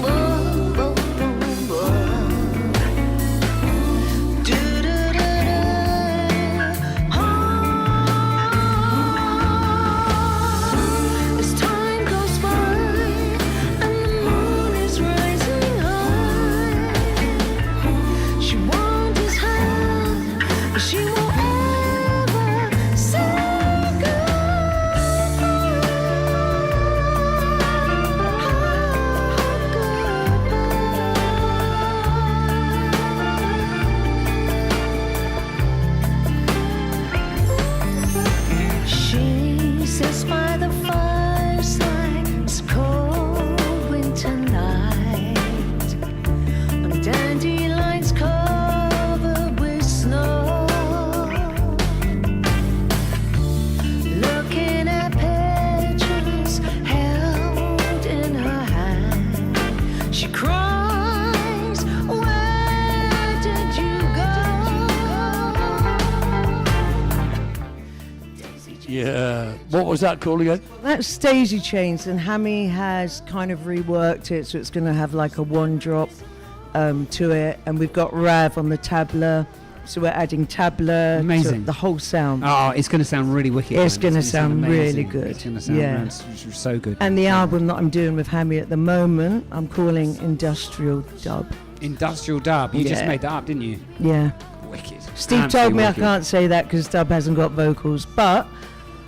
boom, boom, boom, boom. Do-do-do-do. As time goes by and the moon is rising high, she wonders how she will ever say goodbye. She sits by the fireside, it's cold winter night, on dandelions covered with snow, looking at pictures held in her hand. She cries, where did you go? Yeah. What was that called again? That's Daisy Chains, and Hammy has kind of reworked it, so it's going to have like a one drop to it, and we've got Rav on the tabla, so we're adding tabla to Amazing. the whole sound. Oh, it's going to sound really wicked. It's man. going to sound amazing. really good. It's going to sound Yeah. so good. And the album that I'm doing with Hammy at the moment, I'm calling Industrial Dub. Industrial dub. You just Yeah. made that up, didn't you? Yeah. Wicked. Steve told Absolutely me I wicked. can't say that because dub hasn't got vocals, but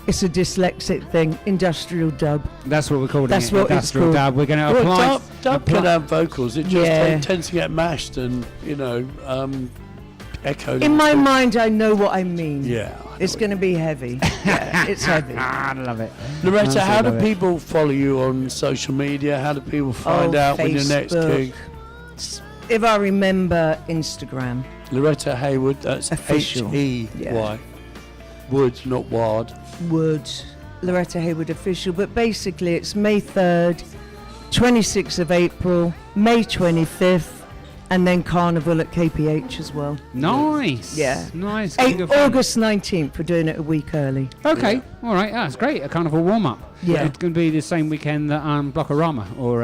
it's a dyslexic thing. Industrial dub. That's what we're calling That's it. what it's Industrial called. dub. We're going to Well, apply. dub can have vocals. It just Yeah. tends to get mashed and, echoed. In my mind, I know what I mean. Yeah. It's going to be heavy. Yeah, it's heavy. I love it. Loretta, how do Absolutely love it. people follow you on social media? How do people find out when your next Facebook. gig? If I remember, Instagram. Loretta Haywood, that's Official. H-E-Y. Yeah. Wood, not Ward. Wood. Loretta Haywood Official. But basically, it's May 3rd, 26th of April, May 25th, and then Carnival at KPH as well. Nice. Yeah. Nice. August 19th. We're doing it a week early. Okay. All right. That's great. A carnival warm-up. Yeah. It's going to be the same weekend that Blockorama or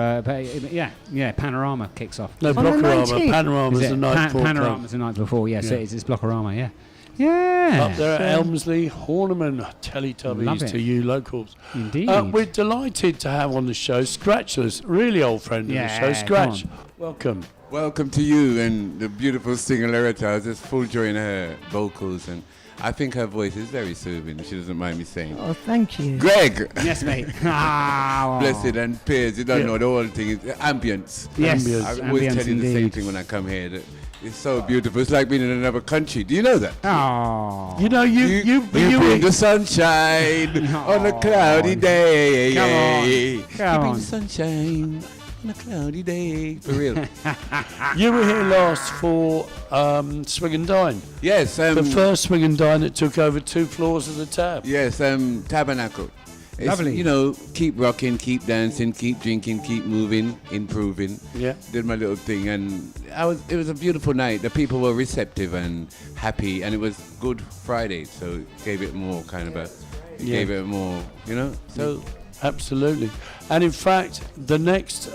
Panorama kicks off. No, On the Blockorama. 19th. Panorama's Is the it? night before. Panorama's the night before. Yes, Yeah. it is. It's Blockorama. Yeah. Yeah. Up there at Elmsley, Horniman, Teletubbies Love it. to you locals. Indeed. We're delighted to have on the show Scratchless, really old friend of the Yeah, show. come Scratch, on. welcome. Welcome to you and the beautiful singer Loretta. I was just full joy in her vocals, and I think her voice is very soothing. She doesn't mind me saying. Oh, thank you. Greg! Yes, mate. Ah, Blessed and Piers, you don't Yeah. know the whole thing. It's ambience. Yes. I always Ambience tell you the same indeed. thing when I come here. That it's so beautiful. It's like being in another country. Do you know that? Oh. You know, you bring the sunshine on a cloudy day. Come on. You Come bring on. the sunshine on a cloudy day. For real. You were here last for Swing and Dine. Yes. The first Swing and Dine that took over 2 floors of the tab. Yes, Tabernacle. It's, Lovely. You know, keep rocking, keep dancing, keep drinking, keep moving, improving. Yeah. Did my little thing, and it was a beautiful night. The people were receptive and happy, and it was Good Friday, so it gave it more kind of gave it more, so. Absolutely. And in fact, the next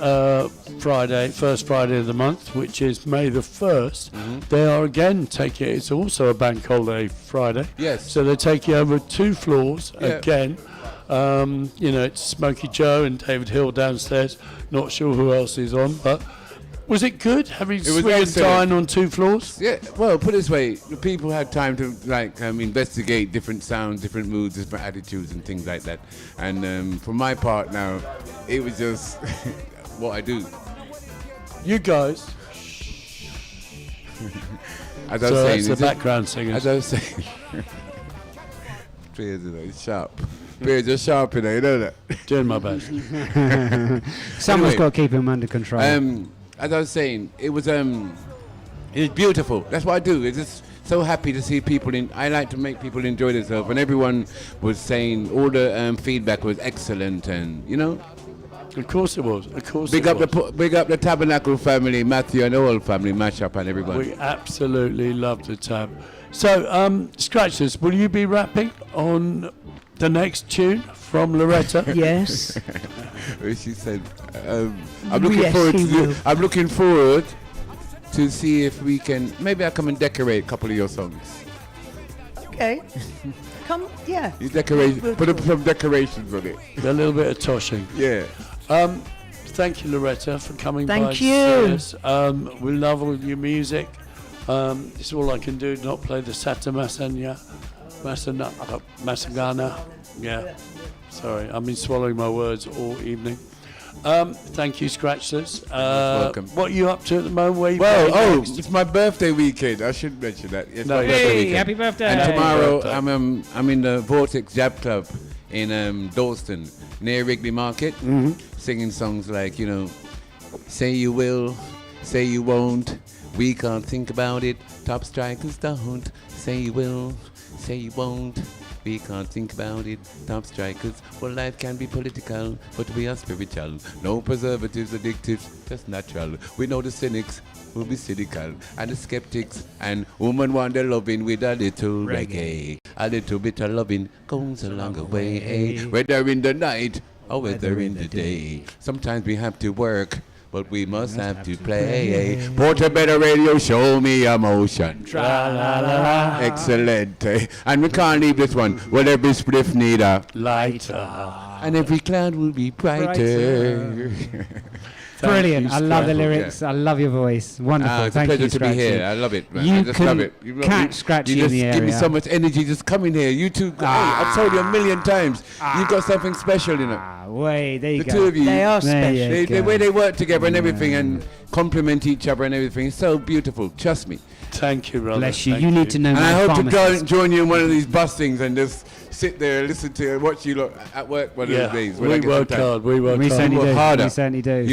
Friday, first Friday of the month, which is May the 1st, they are again taking it's also a bank holiday Friday. Yes. So they're taking over 2 floors Yeah. again. It's Smokey Joe and David Hill downstairs. Not sure who else is on, but was it good having It was Swing and excellent. Dine on 2 floors? Yeah, well, put it this way, the people had time to investigate different sounds, different moods, different attitudes and things like that. And for my part now, it was just what I do. You guys. As I So was saying, that's the is it- background singers. As I was saying, Piers is sharp. Piers is sharp, you know that. Doing my best. Someone's Anyway, got to keep him under control. As I was saying, it was beautiful. That's what I do. It's just so happy to see people I like to make people enjoy themselves, and everyone was saying all the feedback was excellent, and Of course it was. Of course big it up was. big up the Tabernacle family, Matthew and the whole family, Mashup and everyone. We absolutely love the tab. So, Scratchers, will you be rapping on the next tune from Loretta? Yes. She said, I'm looking Yes, forward he to will. I'm looking forward to see if we can maybe I come and decorate a couple of your songs. Okay. Come, yeah. You decorate, We'll put up talk. some decorations on it. A little bit of toshing. Yeah. Thank you, Loretta, for coming by. Thank to you. see us. We love all your music. It's all I can do, not play the Sata Masagana. Yeah. Sorry, I've been swallowing my words all evening. Thank you, Scratchless. welcome. What are you up to at the moment? Where you Well, playing next? it's my birthday weekend. I should mention that. It's No, my birthday hey, weekend. happy birthday. And Happy tomorrow birthday. I'm in the Vortex Jab Club in Dalston near Wrigley Market, singing songs like Say You Will, Say You Won't, We Can't Think About It, Top Strikers Don't, Say You Will, Say You Won't, We can't think about it, top strikers. Well, life can be political, but we are spiritual. No preservatives, addictives, just natural. We know the cynics will be cynical, and the skeptics, and women want their loving with a little reggae. A little bit of loving goes a longer way, whether in the night or whether in the day. Sometimes we have to work, but we must have to play. Portobello Radio, show me emotion. Tra-la-la-la. Excellent. And we can't leave this one. Well, every spliff need a Lighter. and every cloud will be brighter. Brilliant. you, I love the Scratch. lyrics. I love your voice. Wonderful. It's a Thank pleasure you, to be Scratchy. here. I love it, man. You I just can love it. catch Scratchy you in just the give me area. so much energy. Just come in here. You two, I've told you a million times. You've got something special, you know. Wait, there you The go. two of you. They are There you special. The go. way they work together and everything and complement each other and everything is so beautiful. Trust me. Thank you, brother. Bless you. Thank You need to know And my I hope to pharmacist. join you in one of these bus things and just sit there, listen to, watch you lot at work one of Yeah, these days. when I we get some work time. hard. We work We hard. certainly work do. harder. We certainly do.